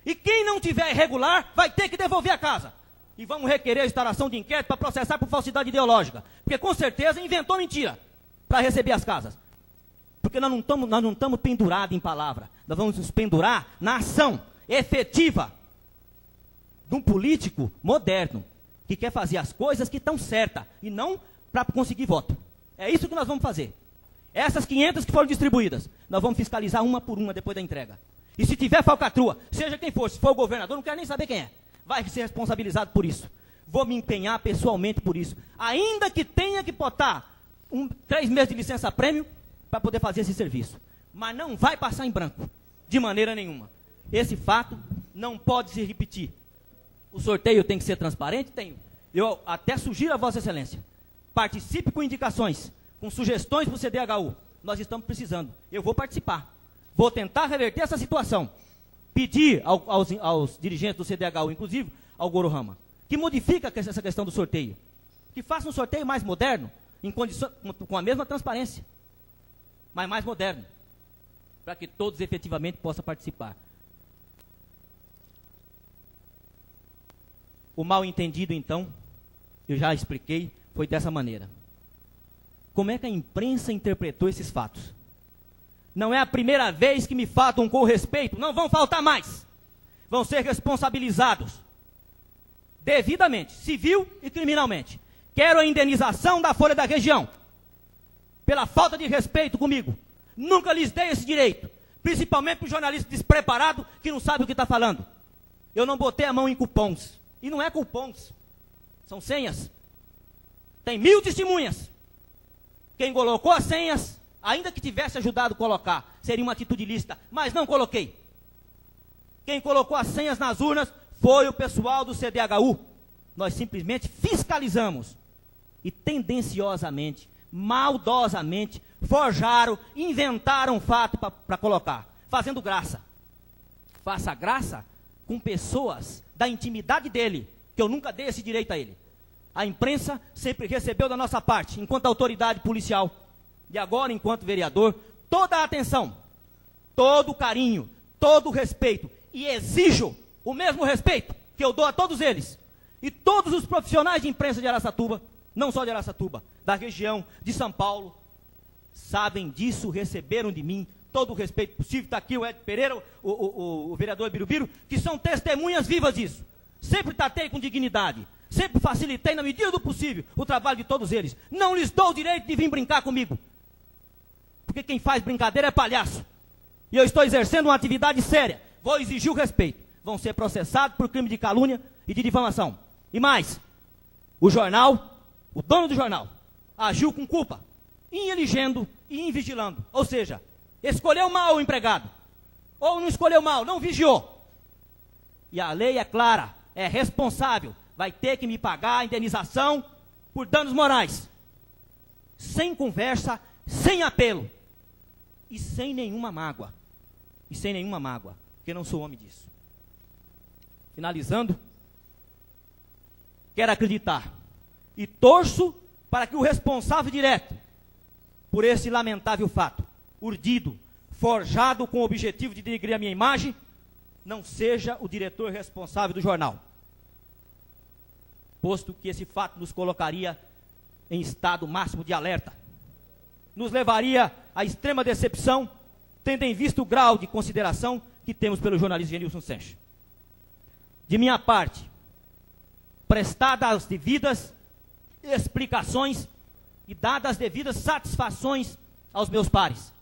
E quem não tiver irregular vai ter que devolver a casa. E vamos requerer a instauração de inquérito para processar por falsidade ideológica. Porque com certeza inventou mentira para receber as casas. Porque nós não estamos pendurados em palavra. Nós vamos nos pendurar na ação efetiva de um político moderno que quer fazer as coisas que estão certas e não para conseguir voto. É isso que nós vamos fazer. Essas 500 que foram distribuídas, nós vamos fiscalizar uma por uma depois da entrega. E se tiver falcatrua, seja quem for, se for o governador, não quero nem saber quem é, vai ser responsabilizado por isso. Vou me empenhar pessoalmente por isso. Ainda que tenha que botar 3 meses de licença-prêmio para poder fazer esse serviço. Mas não vai passar em branco, de maneira nenhuma. Esse fato não pode se repetir. O sorteio tem que ser transparente? Tem. Eu até sugiro a Vossa Excelência, participe com indicações, com sugestões para o CDHU. Nós estamos precisando. Eu vou participar. Vou tentar reverter essa situação. Pedir aos dirigentes do CDHU, inclusive ao Goro Rama, que modifique essa questão do sorteio. Que faça um sorteio mais moderno, com a mesma transparência, mas mais moderno, para que todos efetivamente possam participar. O mal entendido, então, eu já expliquei, foi dessa maneira. Como é que a imprensa interpretou esses fatos? Não é a primeira vez que me faltam com respeito, não vão faltar mais. Vão ser responsabilizados devidamente, civil e criminalmente. Quero a indenização da Folha da Região, pela falta de respeito comigo. Nunca lhes dei esse direito, principalmente para o jornalista despreparado que não sabe o que está falando. Eu não botei a mão em cupons. E não é cupons, são senhas. Tem 1000 testemunhas. Quem colocou as senhas, ainda que tivesse ajudado a colocar, seria uma atitude lícita, mas não coloquei. Quem colocou as senhas nas urnas foi o pessoal do CDHU. Nós simplesmente fiscalizamos e tendenciosamente, maldosamente, forjaram, inventaram um fato para colocar, fazendo graça. Faça graça com pessoas da intimidade dele, que eu nunca dei esse direito a ele. A imprensa sempre recebeu da nossa parte, enquanto autoridade policial, e agora, enquanto vereador, toda a atenção, todo o carinho, todo o respeito, e exijo o mesmo respeito que eu dou a todos eles, e todos os profissionais de imprensa de Araçatuba, não só de Araçatuba, da região de São Paulo, sabem disso, receberam de mim todo o respeito possível. Está aqui o Ed Pereira, o vereador Birubiru, que são testemunhas vivas disso. Sempre tratei com dignidade, sempre facilitei na medida do possível o trabalho de todos eles. Não lhes dou o direito de vir brincar comigo, porque quem faz brincadeira é palhaço. E eu estou exercendo uma atividade séria, vou exigir o respeito. Vão ser processados por crime de calúnia e de difamação. E mais, o jornal, o dono do jornal, agiu com culpa, em elegendo e em vigilando. Ou seja, escolheu mal o empregado, ou não escolheu mal, não vigiou. E a lei é clara, é responsável, vai ter que me pagar a indenização por danos morais. Sem conversa, sem apelo, e sem nenhuma mágoa. E sem nenhuma mágoa, porque não sou homem disso. Finalizando, quero acreditar e torço para que o responsável direto por esse lamentável fato, urdido, forjado com o objetivo de denegrir a minha imagem, não seja o diretor responsável do jornal, posto que esse fato nos colocaria em estado máximo de alerta, nos levaria à extrema decepção, tendo em vista o grau de consideração que temos pelo jornalista Genilson Sanches. De minha parte, prestadas as devidas explicações e dadas as devidas satisfações aos meus pares,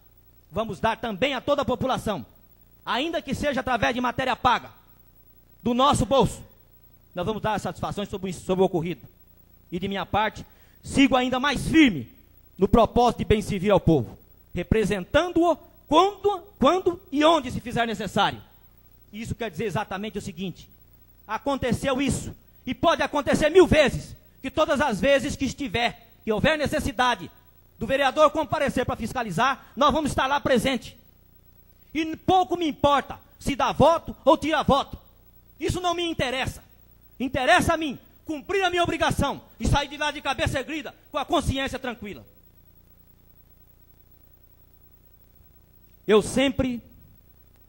vamos dar também a toda a população, ainda que seja através de matéria paga, do nosso bolso, nós vamos dar as satisfações sobre o ocorrido. E de minha parte, sigo ainda mais firme no propósito de bem servir ao povo, representando-o quando e onde se fizer necessário. Isso quer dizer exatamente o seguinte: aconteceu isso, E pode acontecer 1000 vezes, que todas as vezes que houver necessidade do vereador comparecer para fiscalizar, nós vamos estar lá presente. E pouco me importa se dá voto ou tira voto. Isso não me interessa. Interessa a mim cumprir a minha obrigação e sair de lá de cabeça erguida, com a consciência tranquila. Eu sempre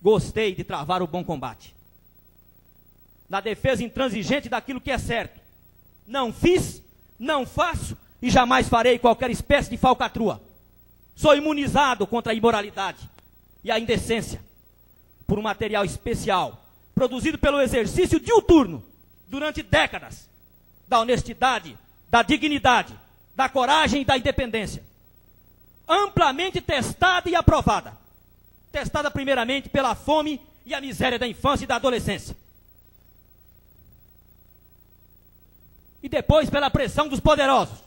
gostei de travar o bom combate, na defesa intransigente daquilo que é certo. Não fiz, não faço e jamais farei qualquer espécie de falcatrua. Sou imunizado contra a imoralidade e a indecência por um material especial, produzido pelo exercício diuturno, durante décadas, da honestidade, da dignidade, da coragem e da independência. Amplamente testada e aprovada. Testada primeiramente pela fome e a miséria da infância e da adolescência. E depois pela pressão dos poderosos.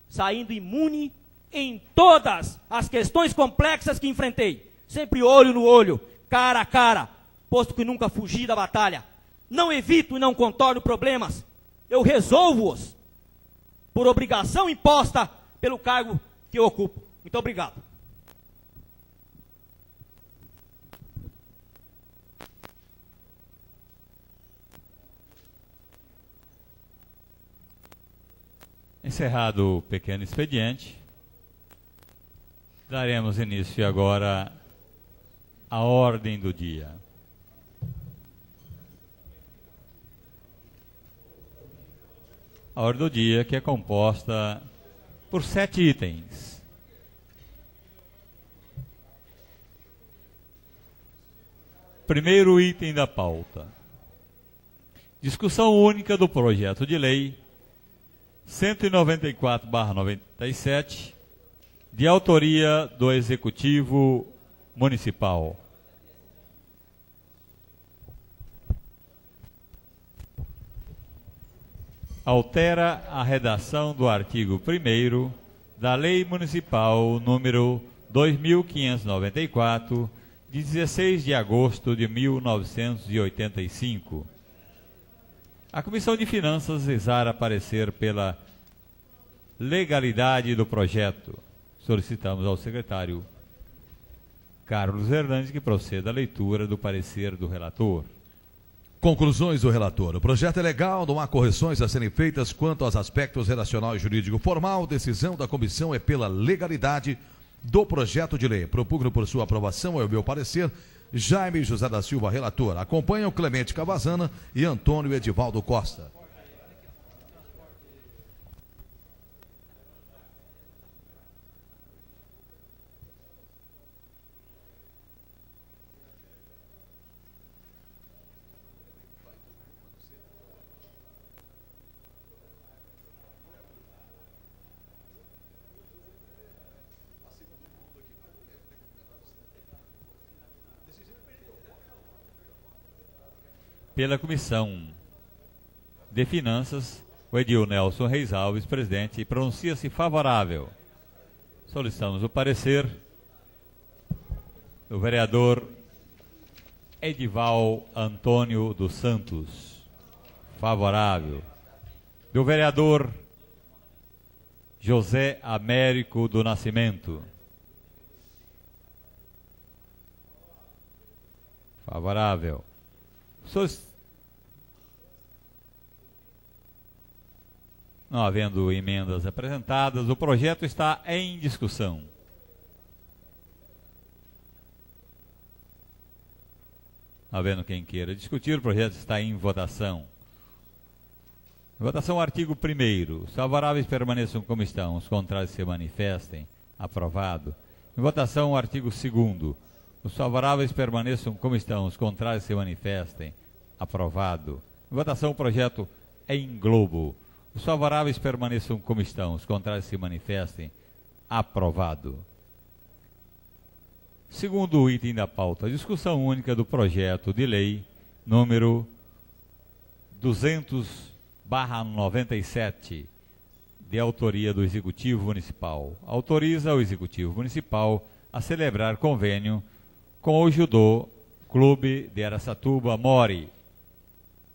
Saindo imune em todas as questões complexas que enfrentei. Sempre olho no olho, cara a cara, posto que nunca fugi da batalha. Não evito e não contorno problemas. Eu resolvo-os por obrigação imposta pelo cargo que eu ocupo. Muito obrigado. Encerrado o pequeno expediente, daremos início agora à ordem do dia. A ordem do dia, que é composta por 7 itens. Primeiro item da pauta: discussão única do projeto de lei 194/97, de autoria do Executivo Municipal. Altera a redação do artigo 1º da Lei Municipal número 2594, de 16 de agosto de 1985. A Comissão de Finanças exara parecer pela legalidade do projeto. Solicitamos ao secretário Carlos Hernandes que proceda à leitura do parecer do relator. Conclusões do relator. O projeto é legal, não há correções a serem feitas quanto aos aspectos relacional e jurídico formal. Decisão da comissão é pela legalidade do projeto de lei. Propugno por sua aprovação, é o meu parecer, Jaime José da Silva, relator. Acompanham Clemente Cavazana e Antônio Edivaldo Costa. Pela Comissão de Finanças, o edil Nelson Reis Alves, presidente, pronuncia-se favorável. Solicitamos o parecer do vereador Edival Antônio dos Santos. Favorável. Do vereador José Américo do Nascimento. Favorável. Não havendo emendas apresentadas, o projeto está em discussão. Havendo quem queira discutir, o projeto está em votação. Em votação, o artigo 1º. Os favoráveis permaneçam como estão, os contrários se manifestem. Aprovado. Em votação, o artigo 2º. Os favoráveis permaneçam como estão, os contrários se manifestem. Aprovado. Em votação, o projeto em globo. Os favoráveis permaneçam como estão, os contrários se manifestem. Aprovado. Segundo item da pauta, discussão única do projeto de lei número 200/97, de autoria do Executivo Municipal. Autoriza o Executivo Municipal a celebrar convênio com o Judô Clube de Araçatuba Mori.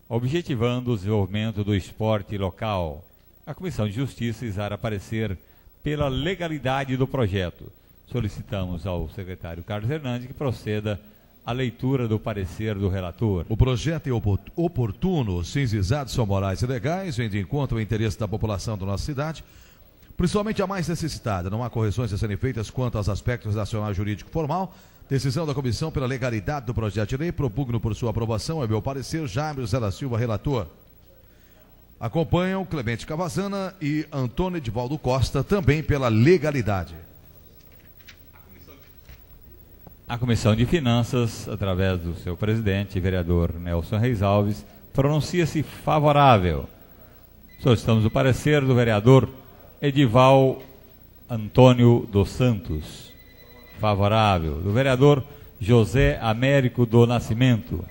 objetivando o desenvolvimento do esporte local. A Comissão de Justiça exara parecer pela legalidade do projeto. Solicitamos ao secretário Carlos Hernandes que proceda à leitura do parecer do relator. O projeto é oportuno, sem incisados são morais e legais, vem de encontro ao interesse da população da nossa cidade, principalmente a mais necessitada. Não há correções a serem feitas quanto aos aspectos nacional jurídico formal. Decisão da comissão pela legalidade do projeto de lei, propugno por sua aprovação, é meu parecer, Jaime José da Silva, relator. Acompanham Clemente Cavazana e Antônio Edivaldo Costa, também pela legalidade. A Comissão de Finanças, através do seu presidente, vereador Nelson Reis Alves, pronuncia-se favorável. Solicitamos o parecer do vereador Edival Antônio dos Santos. Favorável. Do vereador José Américo do Nascimento.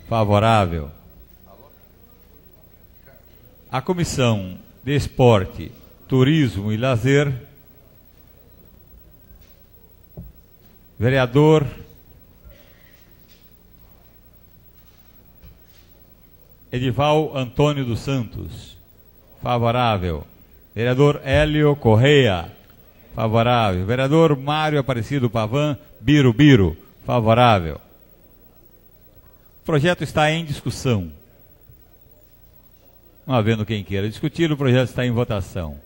Favorável. A Comissão de Esporte, Turismo e Lazer, vereador Edival Antônio dos Santos. Favorável. Vereador Hélio Correia. Favorável. Vereador Mário Aparecido Pavan Birubiru. Favorável. O projeto está em discussão. Não havendo quem queira discutir, o projeto está em votação.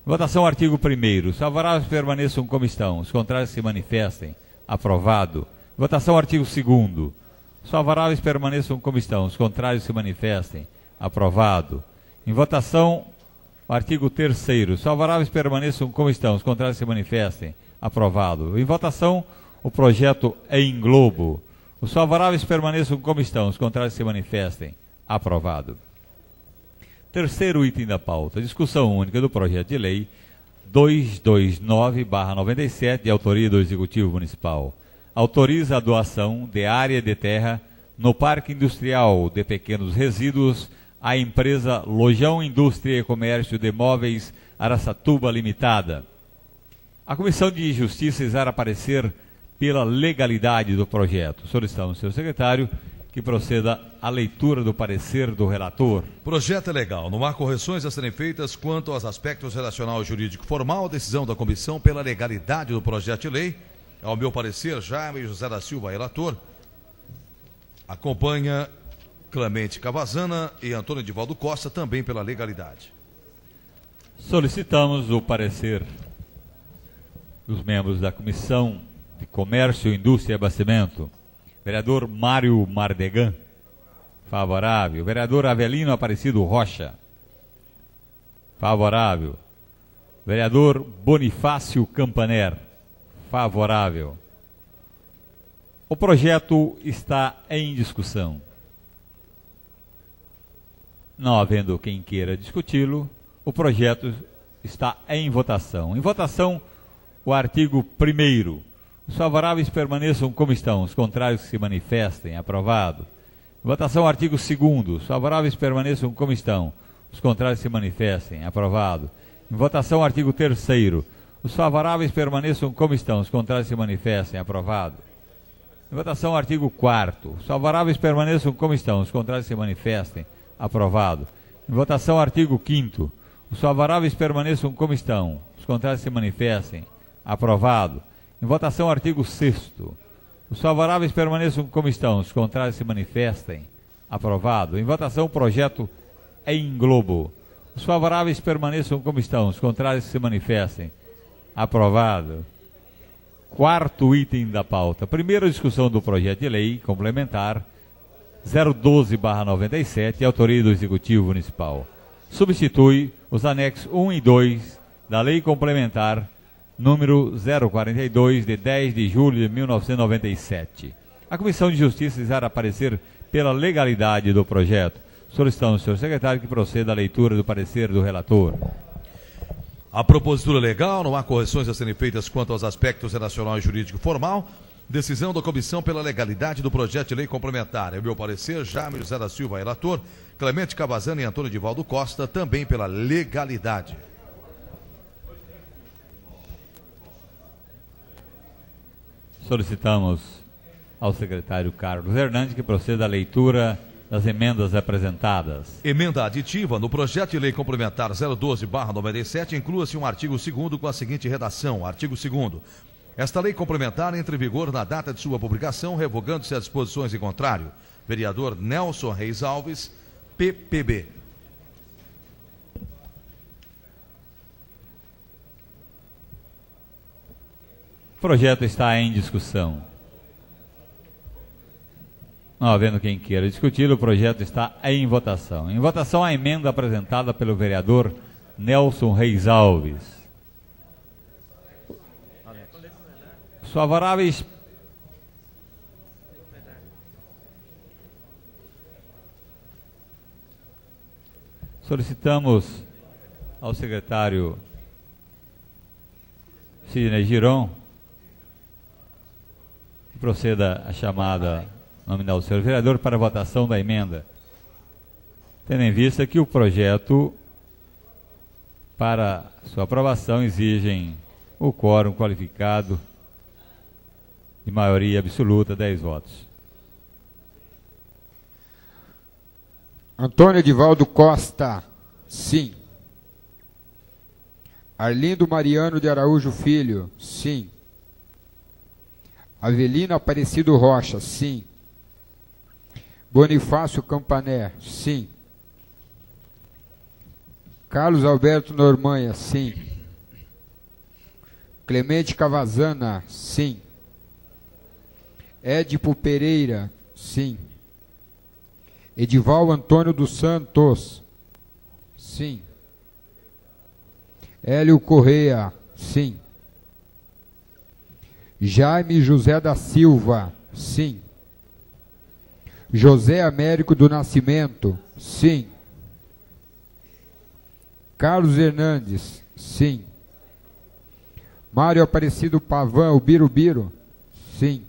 Votação, artigo 1º. Os favoráveis permaneçam como estão. Os contrários se manifestem. Aprovado. Votação, artigo 2º. Os favoráveis permaneçam como estão. Os contrários se manifestem. Aprovado. Em votação, artigo 3º. Os favoráveis permaneçam como estão. Os contrários se manifestem. Aprovado. Em votação, o projeto é em globo. Os favoráveis permaneçam como estão. Os contrários se manifestem. Aprovado. Terceiro item da pauta. Discussão única do projeto de lei 229/97, de autoria do Executivo Municipal. Autoriza a doação de área de terra no Parque Industrial de Pequenos Resíduos à empresa Lojão Indústria e Comércio de Móveis Araçatuba Limitada. A Comissão de Justiça exara parecer pela legalidade do projeto. Solicitamos ao seu secretário que proceda à leitura do parecer do relator. Projeto é legal. Não há correções a serem feitas quanto aos aspectos relacional e jurídico formal. Decisão da comissão pela legalidade do projeto de lei. Ao meu parecer, Jaime José da Silva, relator. Acompanha Clemente Cavazana e Antônio Edivaldo Costa, também pela legalidade. Solicitamos o parecer dos membros da Comissão de Comércio, Indústria e Abastecimento. Vereador Mário Mardegan. Favorável. Vereador Avelino Aparecido Rocha. Favorável. Vereador Bonifácio Campaner. Favorável. O projeto está em discussão. Não havendo quem queira discuti-lo, o projeto está em votação. Em votação, o artigo 1º. Os favoráveis permaneçam como estão, os contrários se manifestem. Aprovado. Em votação, artigo 2º. Os favoráveis permaneçam como estão, os contrários se manifestem. Aprovado. Em votação, artigo 3º. Os favoráveis permaneçam como estão, os contrários se manifestem. Aprovado. Em votação, artigo 4º. Os favoráveis permaneçam como estão, os contrários se manifestem. Aprovado. Em votação, artigo 5º. Os favoráveis permaneçam como estão, os contrários se manifestem. Aprovado. Em votação, artigo 6º. Os favoráveis permaneçam como estão, os contrários se manifestem. Aprovado. Em votação, o projeto é em globo. Os favoráveis permaneçam como estão, os contrários se manifestem. Aprovado. Quarto item da pauta. Primeira discussão do projeto de lei complementar 012/97, de autoria do Executivo Municipal. Substitui os anexos 1 e 2 da Lei Complementar número 042, de 10 de julho de 1997. A Comissão de Justiça exara parecer pela legalidade do projeto. Solicitamos ao senhor secretário que proceda à leitura do parecer do relator. A propositura legal, não há correções a serem feitas quanto aos aspectos relacional e jurídico formal. Decisão da comissão pela legalidade do projeto de lei complementar. É o meu parecer, Jaime José da Silva, relator. Clemente Cavazana e Antônio Edivaldo Costa, também pela legalidade. Solicitamos ao secretário Carlos Hernandes que proceda à leitura das emendas apresentadas. Emenda aditiva no projeto de lei complementar 012/97 inclua-se um artigo 2º com a seguinte redação: artigo 2º. Esta lei complementar entra em vigor na data de sua publicação, revogando-se as disposições em contrário. Vereador Nelson Reis Alves, PPB. O projeto está em discussão. Não havendo quem queira discutir, o projeto está em votação. Em votação a emenda apresentada pelo vereador Nelson Reis Alves. Os favoráveis. Solicitamos ao secretário Sidney Giron que proceda a chamada nominal do senhor vereador para a votação da emenda, tendo em vista que o projeto, para sua aprovação, exigem o quórum qualificado de maioria absoluta, 10 votos. Antônio Edivaldo Costa, sim. Arlindo Mariano de Araújo Filho, sim. Avelino Aparecido Rocha, sim. Bonifácio Campané, sim. Carlos Alberto Normanha, sim. Clemente Cavazana, sim. Édipo Pereira, sim. Edival Antônio dos Santos, sim. Hélio Correia, sim. Jaime José da Silva, sim. José Américo do Nascimento, sim. Carlos Hernandes, sim. Mário Aparecido Pavan, o Birubiru, sim.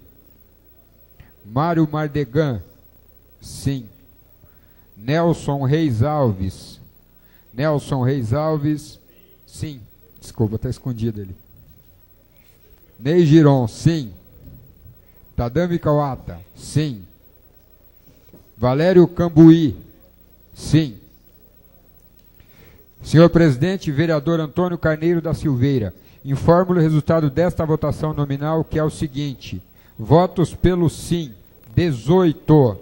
Mário Mardegan, sim. Nelson Reis Alves, sim. Desculpa, está escondido ali. Ney Giron, sim. Tadami Kawata, sim. Valério Cambuí, sim. Senhor presidente, vereador Antônio Carneiro da Silveira, informo o resultado desta votação nominal, que é o seguinte: votos pelo sim, 18.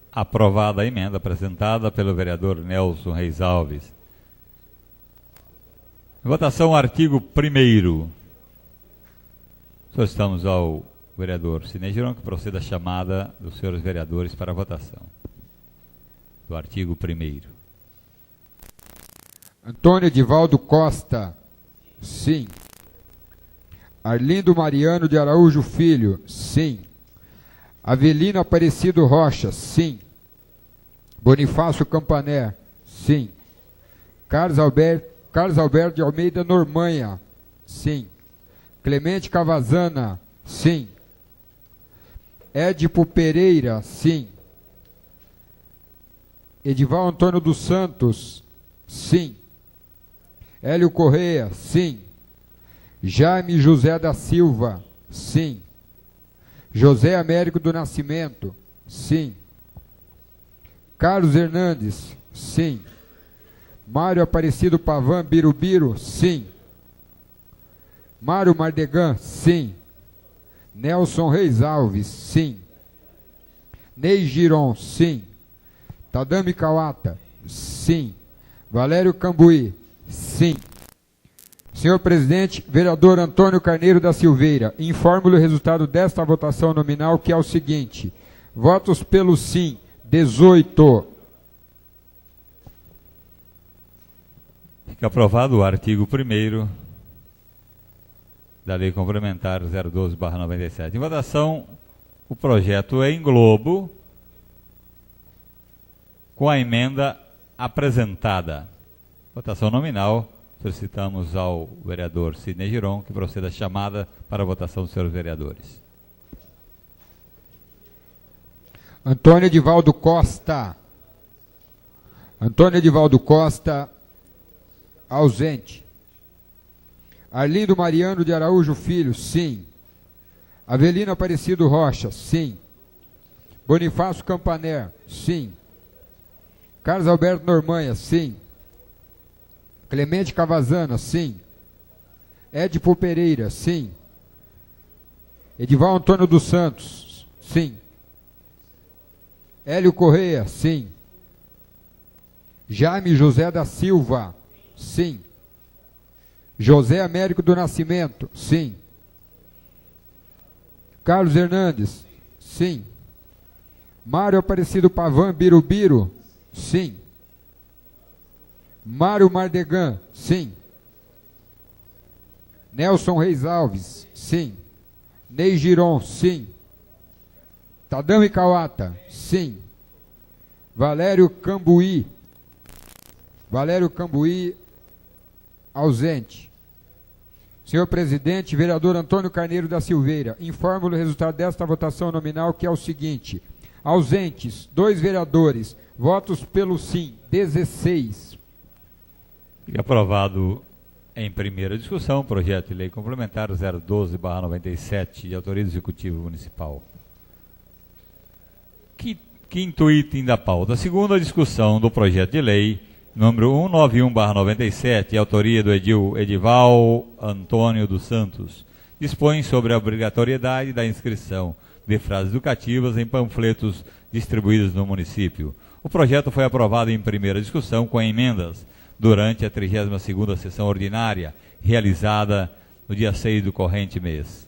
Aprovada a emenda apresentada pelo vereador Nelson Reis Alves. Em votação, artigo 1º. Solicitamos ao vereador Sidney Giron que proceda a chamada dos senhores vereadores para a votação do artigo 1º. Antônio Edivaldo Costa, sim. Arlindo Mariano de Araújo Filho, sim. Avelino Aparecido Rocha, sim. Bonifácio Campané, sim. Carlos Alberto de Almeida Normanha, sim. Clemente Cavazana, sim. Édipo Pereira, sim. Edival Antônio dos Santos, sim. Hélio Correia, sim. Jaime José da Silva, sim. José Américo do Nascimento, sim. Carlos Hernandes, sim. Mário Aparecido Pavan Birubiru, sim. Mário Mardegan, sim. Nelson Reis Alves, sim. Ney Giron, sim. Tadami Kawata, sim. Valério Cambuí, sim. Senhor presidente, vereador Antônio Carneiro da Silveira, informo-lhe o resultado desta votação nominal, que é o seguinte: votos pelo sim, 18. Fica aprovado o artigo 1º da Lei Complementar 012/97. Em votação, o projeto em globo, com a emenda apresentada. Votação nominal. Solicitamos ao vereador Sidney Giron que proceda a chamada para a votação dos senhores vereadores. Antônio Edivaldo Costa. Antônio Edivaldo Costa, ausente. Arlindo Mariano de Araújo Filho, sim. Avelino Aparecido Rocha, sim. Bonifácio Campaner, sim. Carlos Alberto Normanha, sim. Clemente Cavazana, sim. Edipo Pereira, sim. Edival Antônio dos Santos, sim. Hélio Correia, sim. Jaime José da Silva, sim. José Américo do Nascimento, sim. Carlos Hernandes, sim. Mário Aparecido Pavan Birubiru, sim. Mário Mardegan, sim. Nelson Reis Alves, sim. Ney Giron, sim. Tadão Kawata, sim. Valério Cambuí, ausente. Senhor presidente, vereador Antônio Carneiro da Silveira, informo o resultado desta votação nominal, que é o seguinte: ausentes, 2 vereadores, votos pelo sim, 16. Fica aprovado em primeira discussão o projeto de lei complementar 012/97, de autoria do Executivo Municipal. Quinto item da pauta. Segunda discussão do projeto de lei número 191/97, de autoria do Edival Antônio dos Santos, dispõe sobre a obrigatoriedade da inscrição de frases educativas em panfletos distribuídos no município. O projeto foi aprovado em primeira discussão com emendas durante a 32ª sessão ordinária, realizada no dia 6 do corrente mês.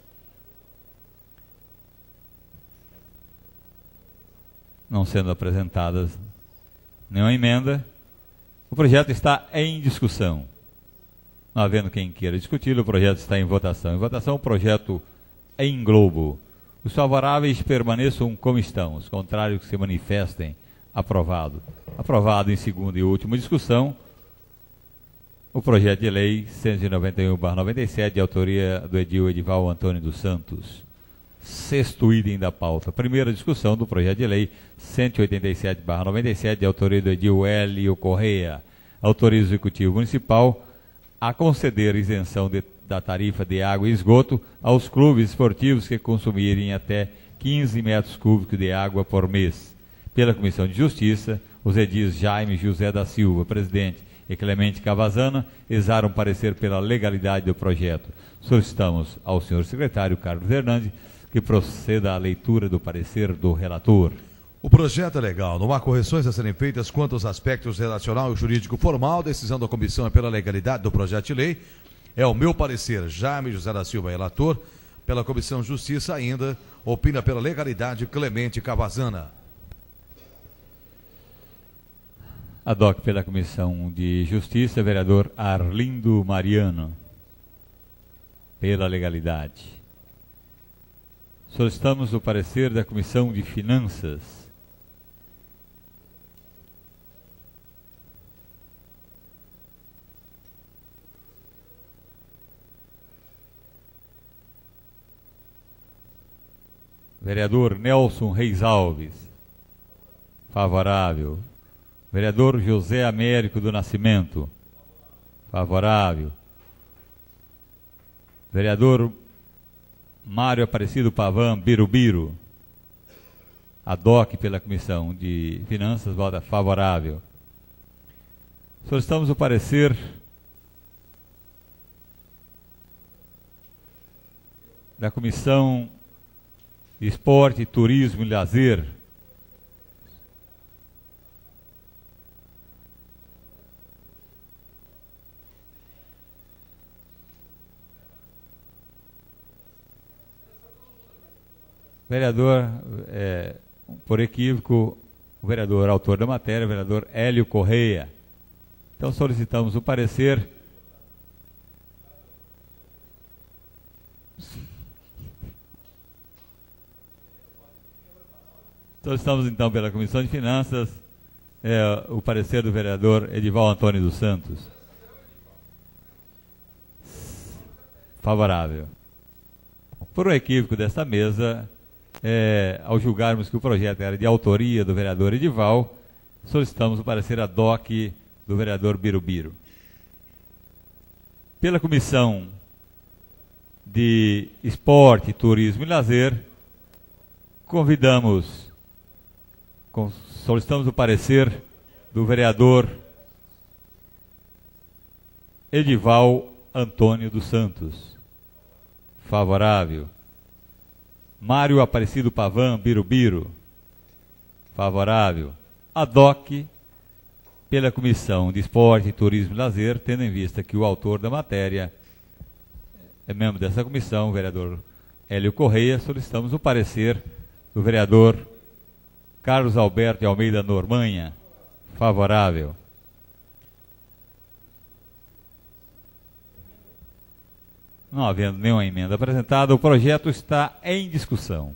Não sendo apresentadas nenhuma emenda, o projeto está em discussão. Não havendo quem queira discuti-lo, o projeto está em votação. Em votação, o projeto em globo. Os favoráveis permaneçam como estão, os contrários que se manifestem. Aprovado. Aprovado em segunda e última discussão, o projeto de lei 191/97, de autoria do Edival Antônio dos Santos. Sexto item da pauta. Primeira discussão do projeto de lei 187/97, de autoria do Edil Hélio Correia. Autoriza o Executivo Municipal a conceder isenção da tarifa de água e esgoto aos clubes esportivos que consumirem até 15 metros cúbicos de água por mês. Pela Comissão de Justiça, os edis Jaime José da Silva, presidente, e Clemente Cavazana exaram parecer pela legalidade do projeto. Solicitamos ao senhor secretário Carlos Hernandes que proceda à leitura do parecer do relator. O projeto é legal. Não há correções a serem feitas quanto aos aspectos relacional e jurídico formal. Decisão da comissão é pela legalidade do projeto de lei. É o meu parecer. Jaime José da Silva, relator. Pela Comissão de Justiça ainda, opina pela legalidade Clemente Cavazana. Ad hoc pela Comissão de Justiça, vereador Arlindo Mariano. Pela legalidade. Solicitamos o parecer da Comissão de Finanças. Vereador Nelson Reis Alves. Favorável. Vereador José Américo do Nascimento. Favorável. Vereador Mário Aparecido Pavan Birubiru. Ad hoc pela Comissão de Finanças, vota favorável. Solicitamos o parecer da Comissão de Esporte, Turismo e Lazer. Vereador, por equívoco, o vereador autor da matéria, o vereador Hélio Correia. Então solicitamos o parecer solicitamos então pela Comissão de Finanças o parecer do vereador Edival Antônio dos Santos. Favorável. Por um equívoco desta mesa, ao julgarmos que o projeto era de autoria do vereador Edival, solicitamos o parecer ad hoc do vereador Birubiru. Pela Comissão de Esporte, Turismo e Lazer, convidamos solicitamos o parecer do vereador Edival Antônio dos Santos. Favorável. Mário Aparecido Pavan Birubiru. Favorável. Ad-hoc pela Comissão de Esporte, Turismo e Lazer, tendo em vista que o autor da matéria é membro dessa comissão, o vereador Hélio Correia, solicitamos o parecer do vereador Carlos Alberto de Almeida Normanha. Favorável. Não havendo nenhuma emenda apresentada, o projeto está em discussão.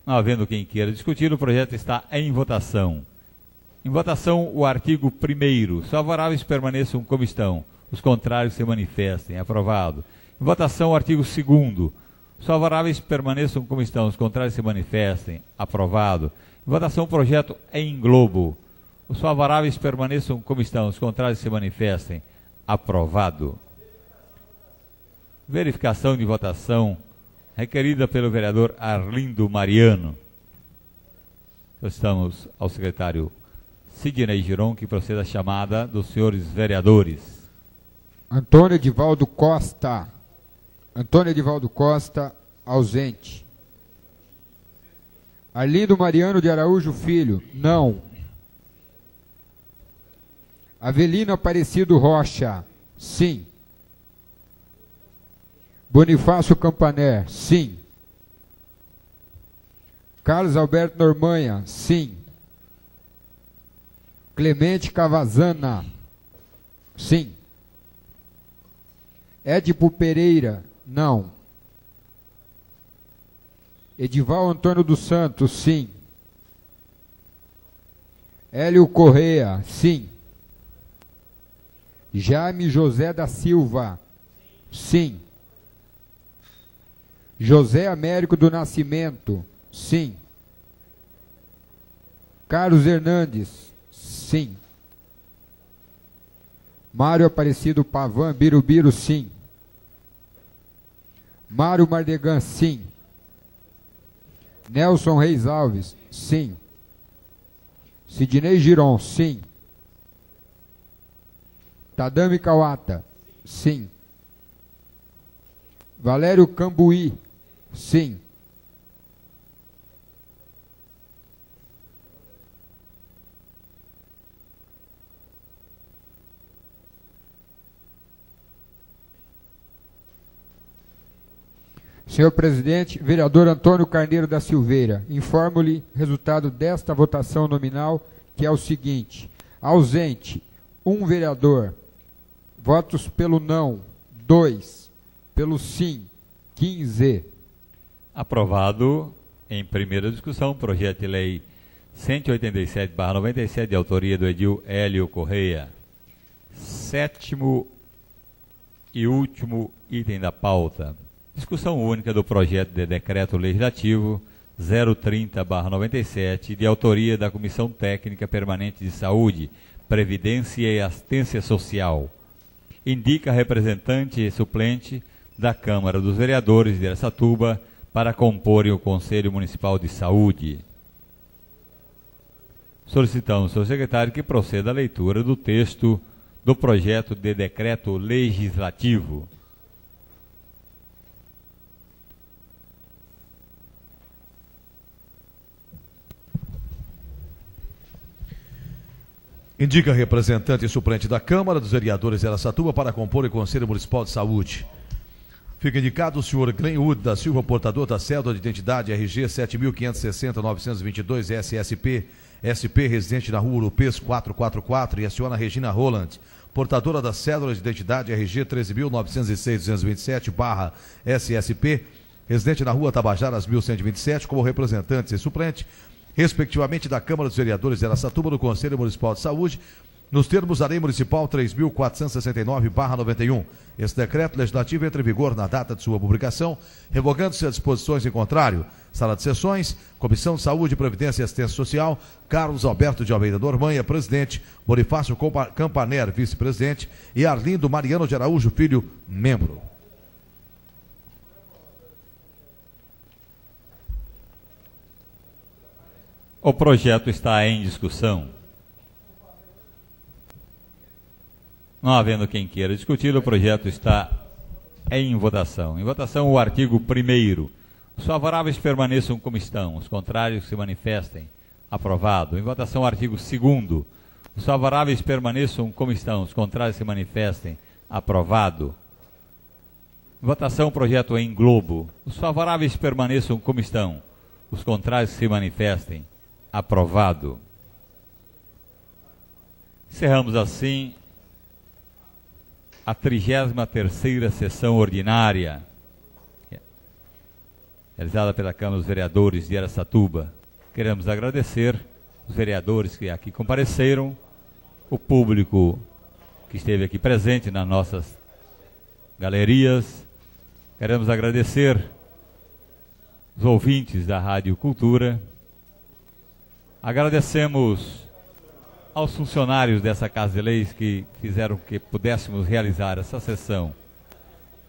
Não havendo quem queira discutir, o projeto está em votação. Em votação, o artigo 1º. Os favoráveis permaneçam como estão. Os contrários se manifestem. Aprovado. Em votação, o artigo 2º. Os favoráveis permaneçam como estão. Os contrários se manifestem. Aprovado. Em votação, o projeto em globo. Os favoráveis permaneçam como estão. Os contrários se manifestem. Aprovado. Verificação de votação requerida pelo vereador Arlindo Mariano. Estamos ao secretário Sidney Giron, que proceda a chamada dos senhores vereadores. Antônio Edivaldo Costa. Antônio Edivaldo Costa, ausente. Arlindo Mariano de Araújo Filho, não. Avelino Aparecido Rocha, sim. Bonifácio Campaner, sim. Carlos Alberto Normanha, sim. Clemente Cavazana, sim. Édipo Pereira, não. Edival Antônio dos Santos, sim. Hélio Correia, sim. Jaime José da Silva, sim. José Américo do Nascimento, sim. Carlos Hernandes, sim. Mário Aparecido Pavan Birubiru, sim. Mário Mardegan, sim. Nelson Reis Alves, sim. Sidney Giron, sim. Tadami Kawata, sim. Valério Cambuí, sim. Senhor presidente, vereador Antônio Carneiro da Silveira, informo-lhe resultado desta votação nominal, que é o seguinte: ausente, 1 vereador, votos pelo não, 2, pelo sim, 15. Aprovado em primeira discussão, projeto de lei 187/97, de autoria do edil Hélio Correia. 7º e último item da pauta. Discussão única do projeto de decreto legislativo 030/97, de autoria da Comissão Técnica Permanente de Saúde, Previdência e Assistência Social. Indica representante e suplente da Câmara dos Vereadores de Araçatuba para comporem o Conselho Municipal de Saúde. Solicitamos ao secretário que proceda à leitura do texto do projeto de decreto legislativo. Indica representante e suplente da Câmara dos Vereadores de Araçatuba para compor o Conselho Municipal de Saúde. Fica indicado o senhor Glenwood da Silva, portador da cédula de identidade RG 7560-922 SSP, SP, residente na Rua Urupês 444, e a senhora Regina Roland, portadora da cédula de identidade RG 13.906-227-SSP, residente na Rua Tabajaras 1127, como representantes e suplente, respectivamente da Câmara dos Vereadores de Araçatuba no Conselho Municipal de Saúde, nos termos da Lei Municipal 3.469/91. Esse decreto legislativo entra em vigor na data de sua publicação, revogando-se as disposições em contrário. Sala de Sessões, Comissão de Saúde, Previdência e Assistência Social, Carlos Alberto de Almeida Normanha, presidente, Bonifácio Campaner, vice-presidente, e Arlindo Mariano de Araújo Filho, membro. O projeto está em discussão. Não havendo quem queira discutir, o projeto está em votação. Em votação, o artigo 1º. Os favoráveis permaneçam como estão, os contrários se manifestem. Aprovado. Em votação, o artigo 2º. Os favoráveis permaneçam como estão, os contrários se manifestem. Aprovado. Em votação, o projeto em globo. Os favoráveis permaneçam como estão, os contrários se manifestem. Aprovado. Encerramos assim a 33ª sessão ordinária, realizada pela Câmara dos Vereadores de Araçatuba. Queremos agradecer os vereadores que aqui compareceram, o público que esteve aqui presente nas nossas galerias. Queremos agradecer os ouvintes da Rádio Cultura. Agradecemos aos funcionários dessa Casa de Leis que fizeram que pudéssemos realizar essa sessão.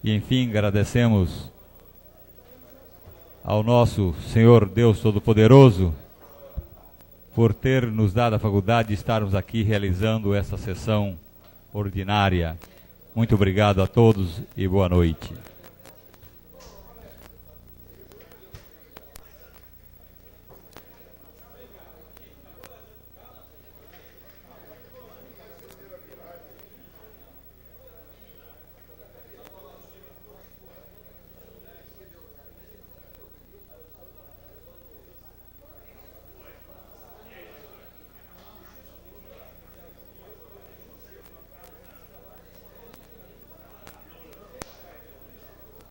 E, enfim, agradecemos ao nosso Senhor Deus Todo-Poderoso por ter nos dado a faculdade de estarmos aqui realizando essa sessão ordinária. Muito obrigado a todos e boa noite.